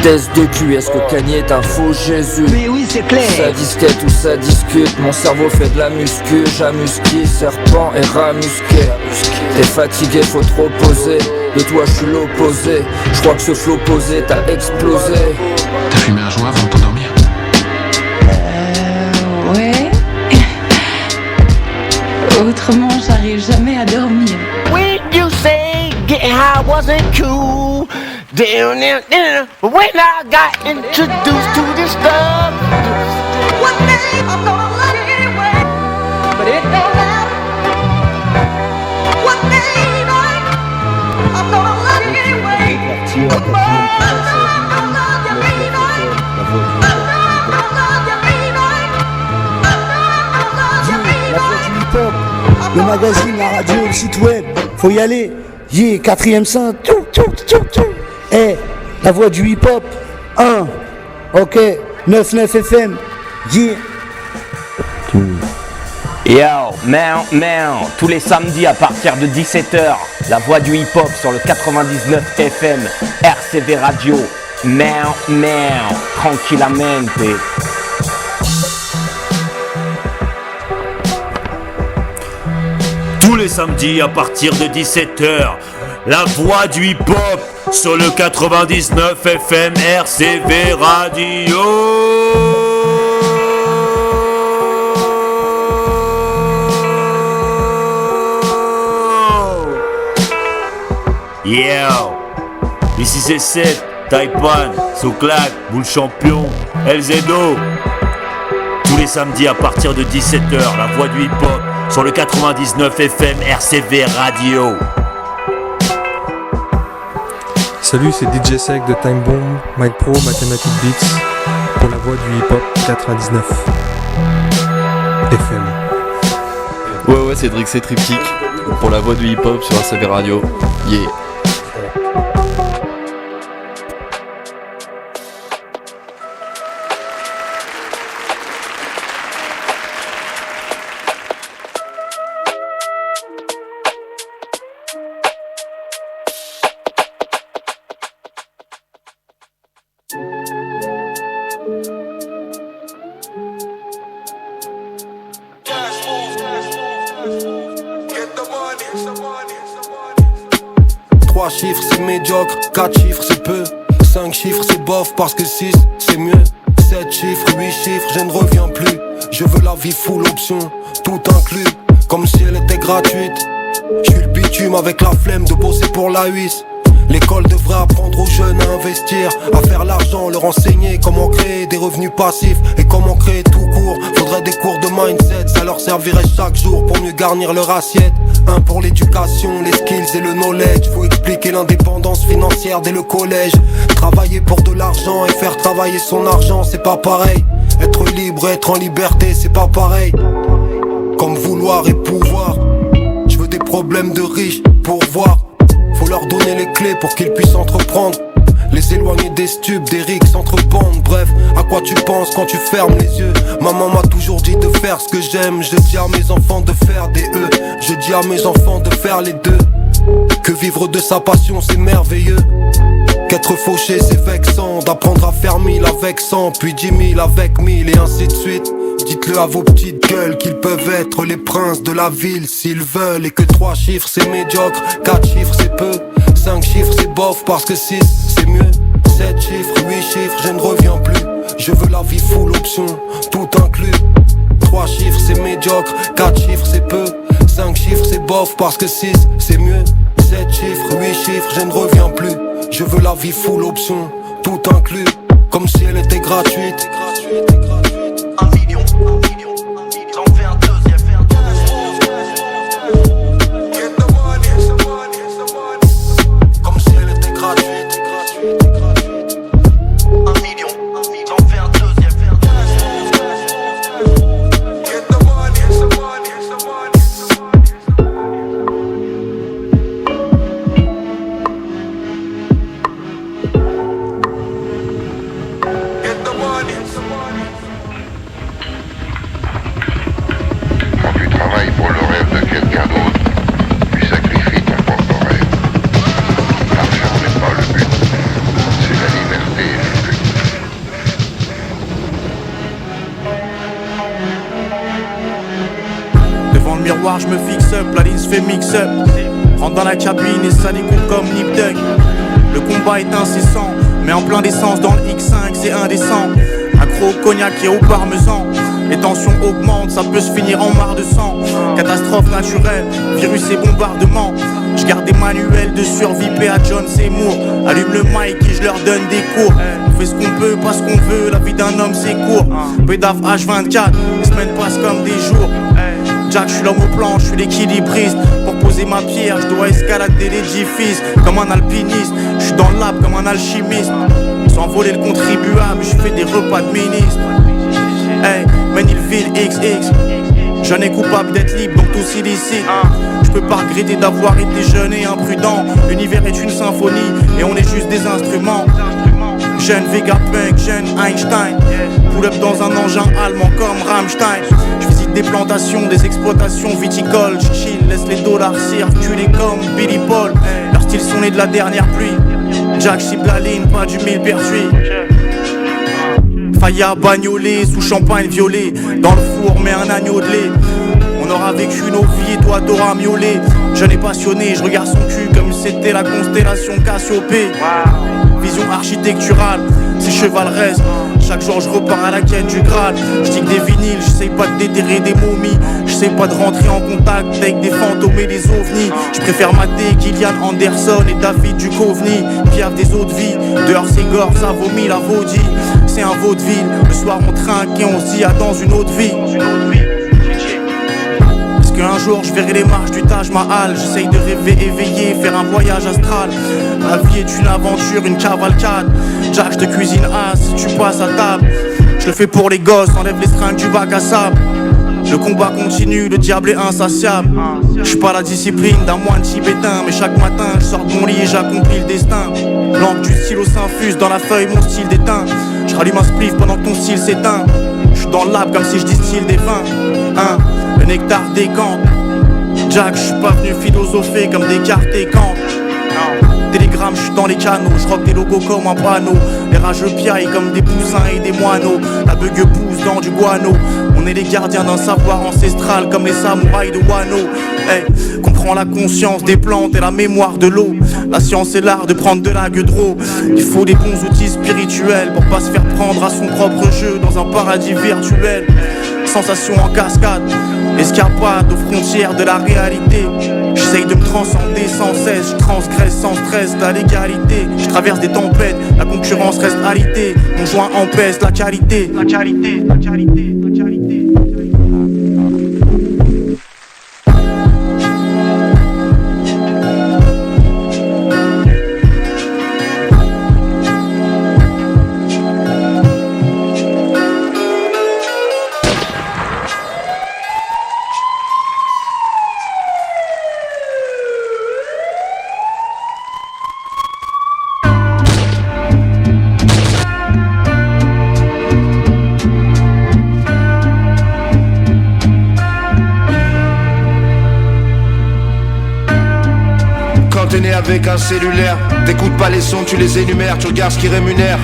Test de cul, est-ce que Kanye est un faux Jésus? Mais oui c'est clair. Ça disquette ou ça discute, mon cerveau fait de la muscu. J'amuse qui, serpent et ramusqué. T'es fatigué, faut te reposer. De toi je suis l'opposé. Je crois que ce flow posé t'a explosé. T'as fumé un joint avant de t'endormir? Ouais. Autrement j'arrive jamais à dormir. When you say getting high wasn't cool, down, but when I got introduced to this stuff, one day I'm gonna love you anyway, but it don't matter. One day, right, I'm gonna love you anyway. Come on, I love you, baby. Le magazine, la radio, le site web, faut y aller. Yeah, quatrième saint, tout. Eh, la voix du hip-hop, 1. Ok, 99 FM, yeah. Yo, man, tous les samedis à partir de 17h, la voix du hip-hop sur le 99 FM, RCV Radio, man, tranquillamente. Tous les samedis à partir de 17h, la voix du hip-hop sur le 99 FM, RCV Radio. Yeah, ici c'est 7, Taipan, Soclac, Boule Champion, LZO. Tous les samedis à partir de 17h, la voix du hip-hop sur le 99 FM RCV Radio. Salut, c'est DJ Sec de Time Bomb, Mike Pro, Mathematic Beats pour la voix du hip-hop 99 FM. Ouais, Cédric, c'est Triptyque pour la voix du hip-hop sur RCV Radio. Yeah. Chiffres c'est médiocre, 4 chiffres c'est peu, 5 chiffres c'est bof parce que 6 c'est mieux, 7 chiffres, 8 chiffres je ne reviens plus. Je veux la vie full option, tout inclus, comme si elle était gratuite. Je suis le bitume avec la flemme de bosser pour la huisse. L'école devrait apprendre aux jeunes à investir, à faire l'argent, leur enseigner comment créer des revenus passifs et comment créer tout court. Faudrait des cours de mindset, ça leur servirait chaque jour pour mieux garnir leur assiette. Un pour l'éducation, les skills et le knowledge. Faut expliquer l'indépendance financière dès le collège. Travailler pour de l'argent et faire travailler son argent, c'est pas pareil. Être libre, être en liberté, c'est pas pareil. Comme vouloir et pouvoir. Je veux des problèmes de riches pour voir. Faut leur donner les clés pour qu'ils puissent entreprendre. Les éloigner des stupes, des rixes entre bandes. Bref, à quoi tu penses quand tu fermes les yeux? Maman m'a toujours dit de faire ce que j'aime. Je dis à mes enfants de faire des E. Je dis à mes enfants de faire les deux. Que vivre de sa passion c'est merveilleux. Qu'être fauché c'est vexant. D'apprendre à faire 1000 avec 100, puis 10 000 avec 1000 et ainsi de suite. Dites-le à vos petites gueules qu'ils peuvent être les princes de la ville s'ils veulent. Et que 3 chiffres c'est médiocre, 4 chiffres c'est peu, 5 chiffres c'est bof parce que 6 c'est mieux, 7 chiffres, 8 chiffres je ne reviens plus. Je veux la vie full option, tout inclus. 3 chiffres c'est médiocre, 4 chiffres c'est peu, 5 chiffres c'est bof parce que 6 c'est mieux, 7 chiffres, 8 chiffres je ne reviens plus. Je veux la vie full option, tout inclus, comme si elle était gratuite. 1 million, j'en fais un deuxième. Comme si elle était gratuite. 1 million, j'en fais un deuxième. Je me fixe up, la ligne se fait mix up. Rentre dans la cabine et ça découpe comme Nip Tuck. Le combat est incessant, mais en plein d'essence dans le X5 c'est indécent. Accro au cognac et au parmesan. Les tensions augmentent, ça peut se finir en mare de sang. Catastrophe naturelle, virus et bombardement. Je garde des manuels de survie, à John Seymour. Allume le mic et je leur donne des cours. On fait ce qu'on peut, pas ce qu'on veut, la vie d'un homme c'est court. Pédaf H24, les semaines passent comme des jours. Jack, je suis l'homme au plan, je suis l'équilibriste. Pour poser ma pierre, je dois escalader l'édifice. Comme un alpiniste, je suis dans le lab comme un alchimiste. Sans voler le contribuable, je fais des repas de ministre. Hey, Menilville XX. Jeune et coupable d'être libre, donc tous illicites. Je peux pas regretter d'avoir été jeune et imprudent. L'univers est une symphonie et on est juste des instruments. Jeune Vegapunk, jeune Einstein. Pull up dans un engin allemand comme Rammstein. Je visite des plantations, des exploitations viticoles. Je chill, laisse les dollars circuler comme Billy Paul. Leurs styles sont nés de la dernière pluie. Jack cible la ligne, pas du mille perçuit. Faya bagnolé, sous champagne violet. Dans le four, mais un agneau de lait. On aura vécu nos vies et toi t'auras miaulé. Jeune et passionné, je regarde son cul comme si c'était la constellation Cassiopée. Vision architecturale, c'est chevaleresque. Chaque jour je repars à la quête du Graal. Je dis que des vinyles, j'essaye pas de déterrer des momies. J'essaye pas de rentrer en contact avec des fantômes et des ovnis. Je préfère mater Gillian Anderson et David Duchovny. Piaf des eaux de vie, dehors c'est gore, ça vomit la vaudie. C'est un vaudeville, le soir on trinque et on se dit à dans une autre vie. Un jour je verrai les marches du Taj Mahal. J'essaye de rêver éveillé, faire un voyage astral. La vie est une aventure, une cavalcade. Jack, je te cuisine si tu passes à table. Je le fais pour les gosses, enlève les stringues du bac à sable. Le combat continue, le diable est insatiable. Je suis pas la discipline d'un moine tibétain, mais chaque matin je sors de mon lit et j'accomplis le destin. L'encre du stylo s'infuse dans la feuille, mon style d'éteint. Je rallume un spliff pendant que ton style s'éteint. Je suis dans le lab comme si je distille des vins. Le nectar décante. Jack, je suis pas venu philosopher comme Descartes et Kant. Télégramme, je suis dans les canaux, je rock des logos comme un panneau. Les rageux piaillent comme des poussins et des moineaux. La bugue pousse dans du guano. On est les gardiens d'un savoir ancestral comme les samouraïs de Wano. Comprends la conscience des plantes et la mémoire de l'eau. La science est l'art de prendre de la gueudreau. Il faut des bons outils spirituels pour pas se faire prendre à son propre jeu dans un paradis virtuel. Sensation en cascade, escapade aux frontières de la réalité. J'essaye de me transcender sans cesse, je transgresse sans stress la légalité. Je traverse des tempêtes, la concurrence reste alitée. Mon joint empêche la qualité, la qualité, la qualité, la qualité. Avec un cellulaire, t'écoutes pas les sons, tu les énumères, tu regardes ce qui rémunère.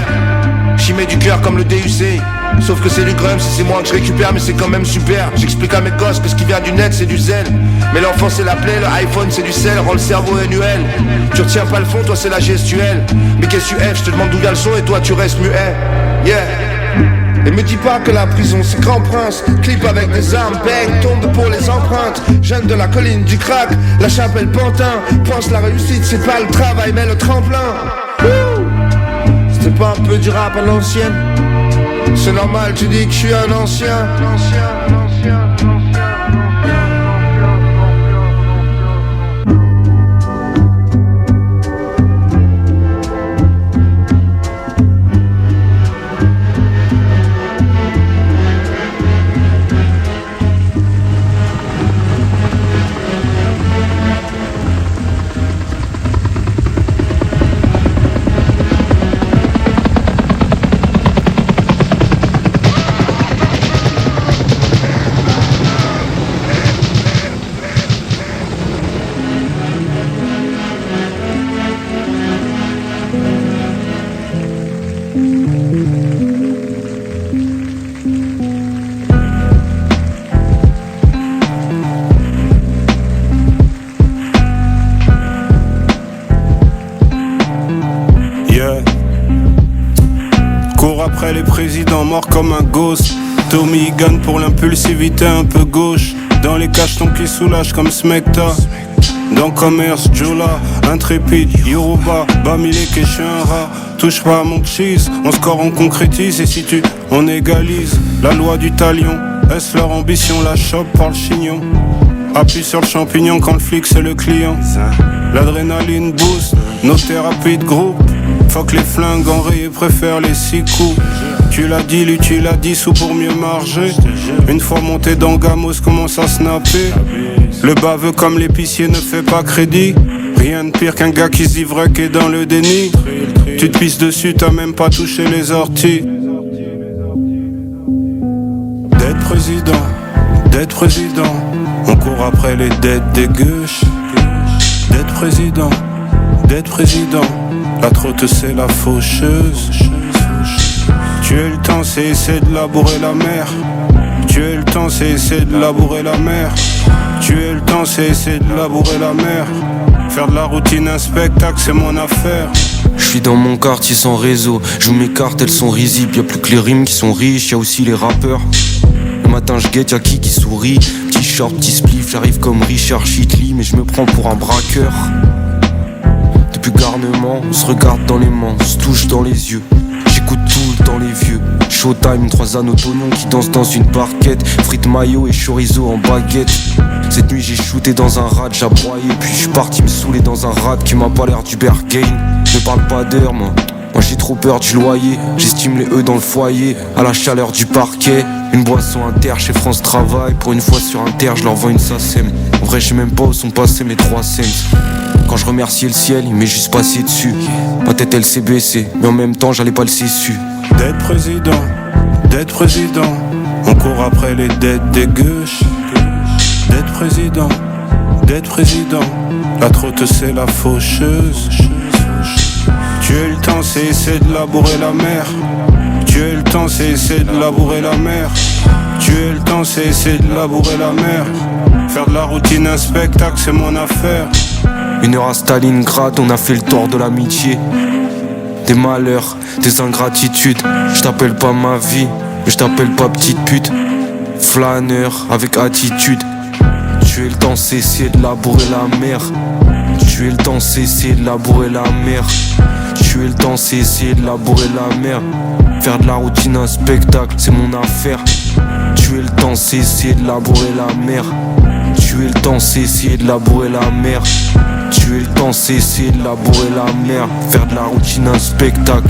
J'y mets du cœur comme le DUC. Sauf que c'est du grums, c'est moi que je récupère, mais c'est quand même super. J'explique à mes gosses que ce qui vient du net c'est du zèle. Mais l'enfant c'est la plaie, le iPhone c'est du sel, rend le cerveau annuel. Tu retiens pas le fond, toi c'est la gestuelle. Mais qu'est-ce que tu es, je te demande d'où vient le son et toi tu restes muet. Yeah. Et me dis pas que la prison c'est Grand Prince. Clip avec des armes, bang, tombe pour les empreintes. Jeune de la colline du crack, la chapelle Pantin. Pense la réussite c'est pas le travail mais le tremplin. C'était pas un peu du rap à l'ancienne? C'est normal, tu dis que je suis un ancien. Les présidents morts comme un gosse. Tommy Gunn pour l'impulsivité un peu gauche. Dans les cachetons qui soulagent comme Smecta. Dans commerce, Jola, intrépide, Yoruba, Bamileke et je suis un rat. Touche pas à mon cheese, on score, on concrétise. Et si on égalise la loi du talion. Est-ce leur ambition, la chope par le chignon? Appuie sur le champignon quand le flic c'est le client. L'adrénaline boost, nos thérapies de groupe. Fuck les flingues enrayés, préfère les 6 coups. Tu l'as dit, lui tu l'as dit, sous pour mieux marger. Une fois monté dans Gamos, commence à snapper. Le baveux comme l'épicier ne fait pas crédit. Rien de pire qu'un gars qui s'ivreque et dans le déni. Tu te pisses dessus, t'as même pas touché les orties. D'être président, on court après les dettes des gueuches. D'être président, la trotte c'est la faucheuse. Tuer le temps c'est essayer de labourer la mer. Tuer le temps c'est essayer de labourer la mer. Tuer le temps c'est essayer de labourer la mer. Faire de la routine un spectacle c'est mon affaire. Je suis dans mon quartier sans réseau, je joue mes cartes, elles sont risibles. Y'a plus que les rimes qui sont riches, y'a aussi les rappeurs. Le matin je guette, y'a qui sourit. Petit short, petit spliff, j'arrive comme Richard Chitley. Mais je me prends pour un braqueur. Depuis garnement, on se regarde dans les mains, on se touche dans les yeux. J'écoute tout le temps les vieux. Showtime, 3 anneaux d'oignon qui dansent dans une parquette. Frites mayo et chorizo en baguette. Cette nuit j'ai shooté dans un rat, j'ai broyé. Puis je suis parti me saouler dans un rat qui m'a pas l'air du Berghain. Ne parle pas d'heure moi j'ai trop peur du loyer. J'estime les dans le foyer, à la chaleur du parquet. Une boisson inter chez France Travail. Pour une fois sur Inter, je leur vends une SACEM. En vrai je sais même pas où sont passés mes 3 cents. Quand je remerciais le ciel, il m'est juste passé dessus. Ma tête elle s'est baissée, mais en même temps j'allais pas le cessu. D'être président, on court après les dettes des gueuches. D'être président, la trotte c'est la faucheuse. Tuer le temps c'est essayer de labourer la mer. Tuer le temps c'est essayer de labourer la mer. Tuer le temps c'est essayer de labourer la mer. Faire de la routine un spectacle c'est mon affaire. 1 heure à Stalingrad, on a fait le tour de l'amitié. Des malheurs, des ingratitudes. Je t'appelle pas ma vie, mais je t'appelle pas petite pute. Flâneur avec attitude. Tuer le temps c'est essayer de labourer la mer. Tuer le temps c'est essayer de labourer la mer. Tuer le temps c'est essayer de labourer la mer. Faire de la routine un spectacle c'est mon affaire. Tuer le temps c'est essayer de labourer la mer. Tuer le temps c'est essayer de labourer la mer. Tuer le temps c'est essayer de labourer la mer. Faire de la routine un spectacle.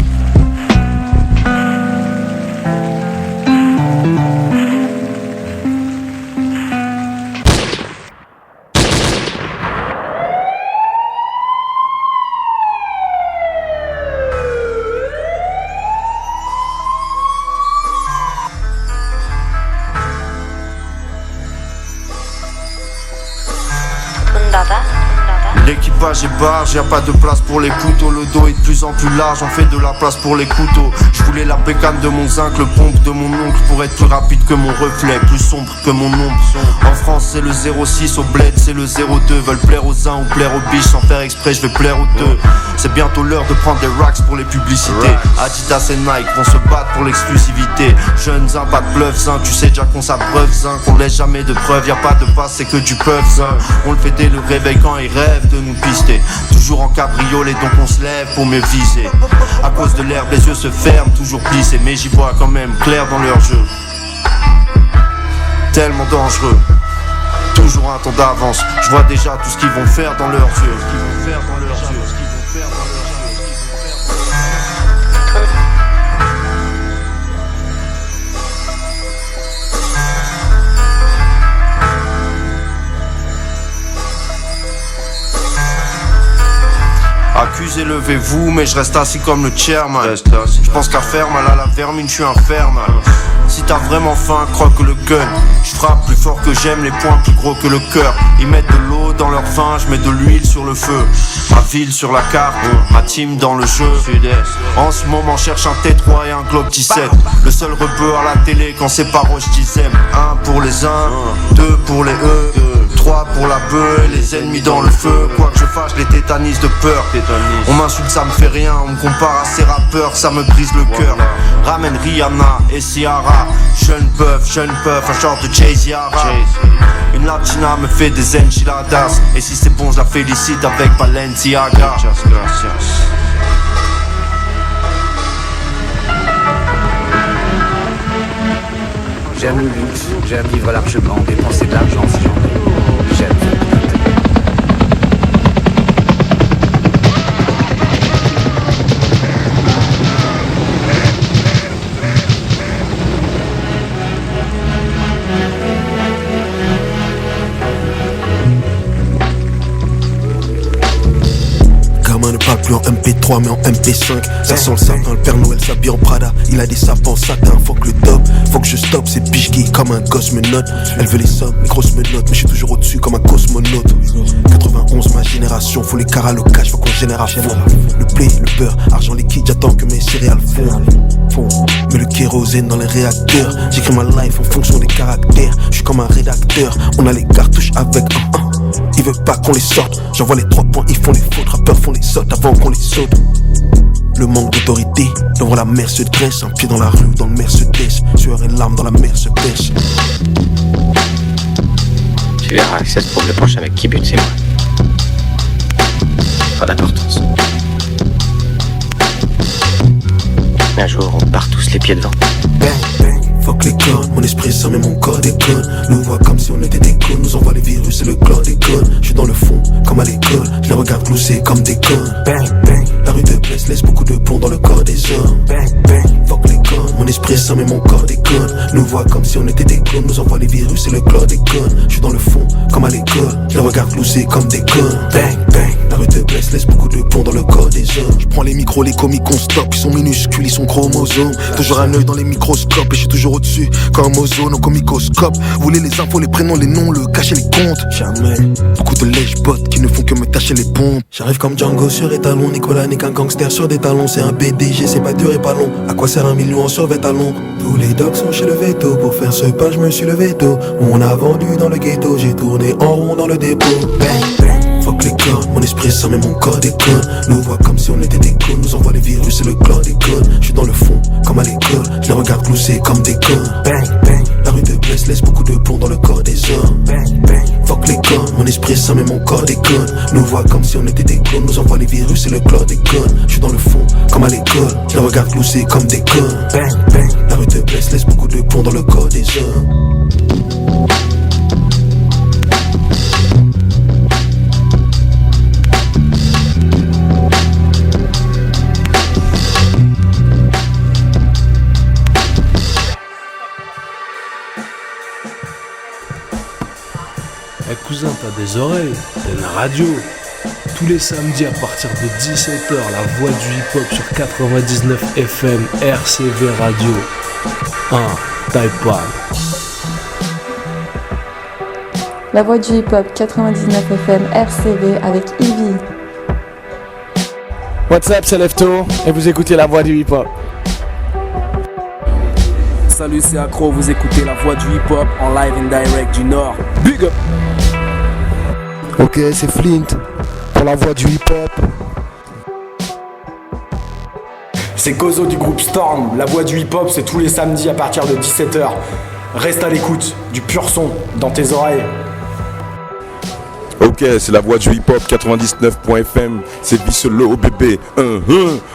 L'équipage est barge, y'a pas de place pour les couteaux. Le dos est de plus en plus large, on fait de la place pour les couteaux. Je voulais la bécane de mon zinc, le pompe de mon oncle. Pour être plus rapide que mon reflet, plus sombre que mon ombre. En France c'est le 06, au bled c'est le 02. Veulent plaire aux uns ou plaire aux biches, sans faire exprès je vais plaire aux deux. C'est bientôt l'heure de prendre des racks pour les publicités. Adidas et Nike vont se battre pour l'exclusivité. Jeunes zin, pas de bluff zin, tu sais déjà qu'on s'abreuve zin. Qu'on laisse jamais de preuves, y'a pas de passe, c'est que du puff zin. On le fait dès le réveil quand il rêve de nous pister. Toujours en cabriolet donc on se lève pour mieux viser. À cause de l'herbe les yeux se ferment, toujours plissés. Mais j'y vois quand même clair dans leur jeu. Tellement dangereux, toujours un temps d'avance. Je vois déjà tout ce qu'ils vont faire dans leurs yeux. Accusé, levez-vous, mais je reste assis comme le chairman. Je pense qu'à faire mal à la vermine, je suis infernal. Si t'as vraiment faim, croque le gun. Je frappe plus fort que j'aime, les poings plus gros que le cœur. Ils mettent de l'eau dans leur vin, je mets de l'huile sur le feu. Ma ville sur la carte, ma team dans le jeu. En ce moment cherche un T3 et un Glock 17. Le seul rebeu à la télé quand c'est pas Roche Dizem. 1 pour les uns, 2 pour les eux, 3 pour la beuh, les ennemis dans le feu. Quoi que je fasse, les tétanisent de peur. On m'insulte, ça me fait rien, on me compare à ces rappeurs, ça me brise le cœur. Ramène Rihanna et Ciara, jeune puff, un genre de Jay-Z-Ara. Une latina me fait des enchiladas, et si c'est bon je la félicite avec Balenciaga. J'aime le luxe, j'aime vivre largement, dépenser de l'argent si j'en ai. J'aime faire la fête. plus en MP3 mais en MP5. Ça sent le sapin, le Père Noël s'habille en Prada. Il a des sapins en satin, faut que le top. Faut que je stoppe, ces biches qui comme un gosse me note. Elle veut les sommes, les grosses me notent, mais je suis toujours au-dessus comme un cosmonaute. 91 ma génération, faut les caras locales, faut qu'on génère à fond. Le blé, le beurre, argent liquide, j'attends que mes céréales font. Mais le kérosène dans les réacteurs. J'écris ma life en fonction des caractères. Je suis comme un rédacteur, on a les cartouches avec un. Ils veulent pas qu'on les sorte. J'envoie les 3 points, ils font les fautes. Rappeurs font les sautes avant qu'on les saute. Le manque d'autorité, devant la mer se dresse. Un pied dans la rue, dans le Mercedes. Sueur et larmes dans la mer se pêche. Tu verras, Access pour le prochain avec qui but, c'est moi. Pas d'importance. Un jour, on part tous les pieds devant. Bang, bang, fuck les codes, mon esprit ça mais mon corps déconne. Nous voit comme si on était des connes, nous envoie les virus et le chlordécone. Je suis dans le fond, comme à l'école, je les regarde glousser comme des connes. Bang, bang, la rue de Blesse laisse beaucoup de plomb dans le corps des hommes. Bang, bang, fuck les codes, mon esprit ça mais mon corps déconne. Nous voit comme si on était des connes, nous envoie les virus et le chlordécone. Je suis dans le fond, comme à l'école, je les regarde glousser comme des connes. Bang, bang, la rue de Blesse laisse beaucoup de plomb dans le corps des hommes. Je prends les micros, les comiques on stop, ils sont minuscules, ils sont chromosomes. Toujours un œil dans les microscopes et je suis toujours au-dessus comme ozone au comicoscope. Vous voulez les infos, les prénoms, les noms, le cacher, les comptes. Jamais. Beaucoup de lèche-bots qui ne font que me tâcher les pompes. J'arrive comme Django sur étalon. Nicolas n'est qu'un gangster sur des talons. C'est un BDG, c'est pas dur et pas long. À quoi sert 1 million en survêtalon? Tous les dogs sont chez le veto. Pour faire ce pas, je me suis levé tôt. On a vendu dans le ghetto. J'ai tourné en rond dans le dépôt. Bang, bang. Fuck les corps, mon esprit ça mais mon corps déconne. Nous voit comme si on était des connes, nous envoie les virus et le chlordécone. Je suis dans le fond, comme à l'école, je les regarde glousser comme des connes. Bang, bang, la rue de Blesse laisse beaucoup de plomb dans le corps des hommes. Bang, bang, fuck les corps, mon esprit ça mais mon corps déconne. Nous voit comme si on était des connes, nous envoie les virus et le chlordécone. Je suis dans le fond, comme à l'école, je les regarde glousser comme des connes. Bang, bang, la rue de Blesse laisse beaucoup de plomb dans le corps des hommes. Eh cousin, t'as des oreilles, t'as une radio. Tous les samedis à partir de 17h, la voix du hip-hop sur 99 FM, RCV Radio. Taïpan. La voix du hip-hop 99 FM, RCV avec Ivy. What's up, c'est Lefto et vous écoutez la voix du hip-hop. Salut, c'est Accro, vous écoutez la voix du hip-hop en live and direct du Nord. Big up. Ok, c'est Flint pour la voix du hip-hop. C'est Kozo du groupe Storm. La voix du hip-hop, c'est tous les samedis à partir de 17h. Reste à l'écoute, du pur son dans tes oreilles. Ok, c'est la voix du hip-hop 99.fm. C'est Visselo bébé.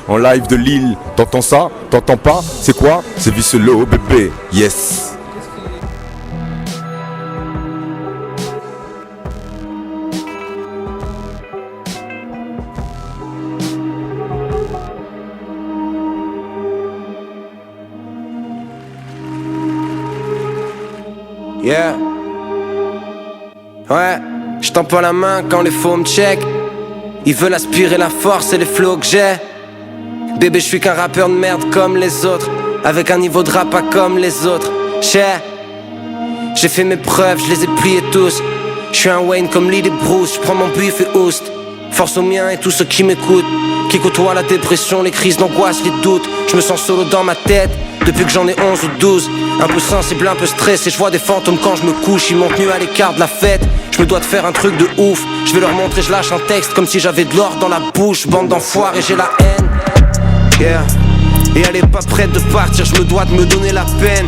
En live de Lille. T'entends ça? T'entends pas? C'est quoi? C'est Visselo bébé. Yes. Yeah. Ouais, je tends pas la main quand les faux me check. Ils veulent aspirer la force et les flots que j'ai. Bébé, je suis qu'un rappeur de merde comme les autres, avec un niveau de rap pas comme les autres. J'ai fait mes preuves, je les ai pliés tous. Je suis un Wayne comme Lee et Bruce. Je prends mon buff et oust. Force aux miens et tous ceux qui m'écoutent, qui côtoient la dépression, les crises d'angoisse, les doutes. Je me sens solo dans ma tête depuis que j'en ai 11 ou 12. Un peu sensible, un peu stressé, je vois des fantômes quand je me couche. Ils m'ont tenu à l'écart de la fête. Je me dois de faire un truc de ouf. Je vais leur montrer, je lâche un texte comme si j'avais de l'or dans la bouche. Bande d'enfoirés, j'ai la haine. Yeah. Et elle est pas prête de partir, je me dois de me donner la peine.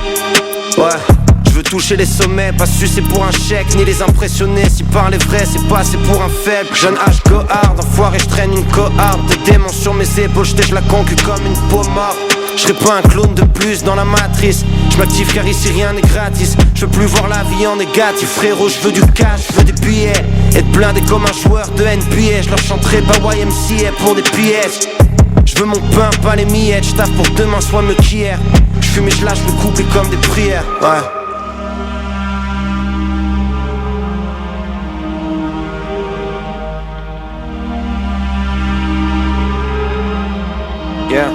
Ouais. Je veux toucher les sommets, pas sucer pour un chèque, ni les impressionner. Si parler vrai, c'est pas assez pour un faible. Jeune H go hard, enfoiré, je traîne une cohorte de démons sur mes épaules, je la concu comme une peau morte. Je serai pas un clone de plus dans la matrice. Je m'active car ici rien n'est gratis. Je veux plus voir la vie en négatif, frérot, je veux du cash, je veux des billets. Être blindé comme un joueur de NBA. Je leur chanterai pas YMCA pour des pièges. Je veux mon pain, pas les miettes. Je taffe pour demain soit mieux qu'hier. Je fume et je lâche le couplet comme des prières. Ouais. Yeah.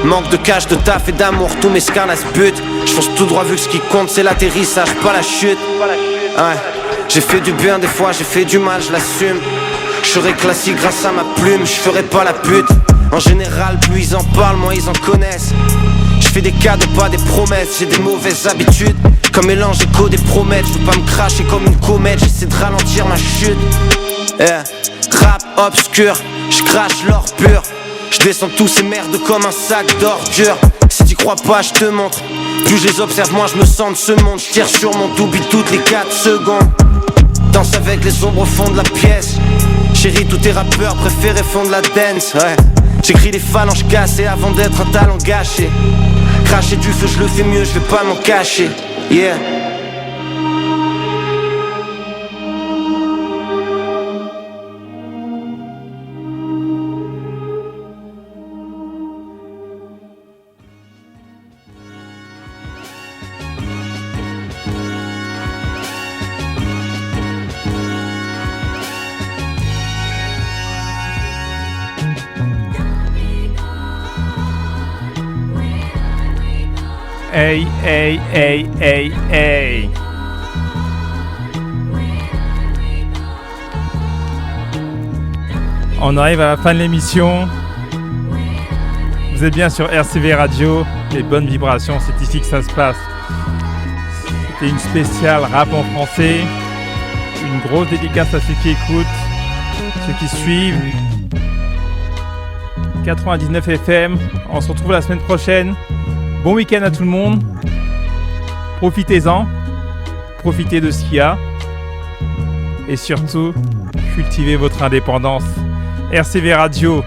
Manque de cash, de taf et d'amour, tous mes scars là se butent. J'fonce tout droit vu que ce qui compte c'est l'atterrissage, pas la chute. Ouais. J'ai fait du bien des fois, j'ai fait du mal, je l'assume. Je serai classique grâce à ma plume, je ferai pas la pute. En général, plus ils en parlent, moins ils en connaissent. Je fais des cadeaux, pas des promesses, j'ai des mauvaises habitudes. Comme mélange écho des promesses, je veux pas me cracher comme une comète, j'essaie de ralentir ma chute. Yeah. Rap obscur, je crache l'or pur. Je descends tous ces merdes comme un sac d'ordures. Si t'y crois pas, je te montre. Plus je les observe, moins je me sens de ce monde. Je tire sur mon double toutes les 4 secondes. Danse avec les ombres au fond de la pièce. Chérie, tous tes rappeurs préférés font de la dance, ouais. J'écris des phalanges cassées avant d'être un talent gâché. Cracher du feu, je le fais mieux, je vais pas m'en cacher. Yeah. Hey, hey, hey, hey, hey. On arrive à la fin de l'émission. Vous êtes bien sur RCV Radio. Les bonnes vibrations, c'est ici que ça se passe. C'était une spéciale rap en français. Une grosse dédicace à ceux qui écoutent, ceux qui suivent. 99 FM. On se retrouve la semaine prochaine. Bon week-end à tout le monde. Profitez-en. Profitez de ce qu'il y a. Et surtout, cultivez votre indépendance. RCV Radio.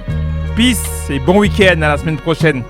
Peace et bon week-end à la semaine prochaine.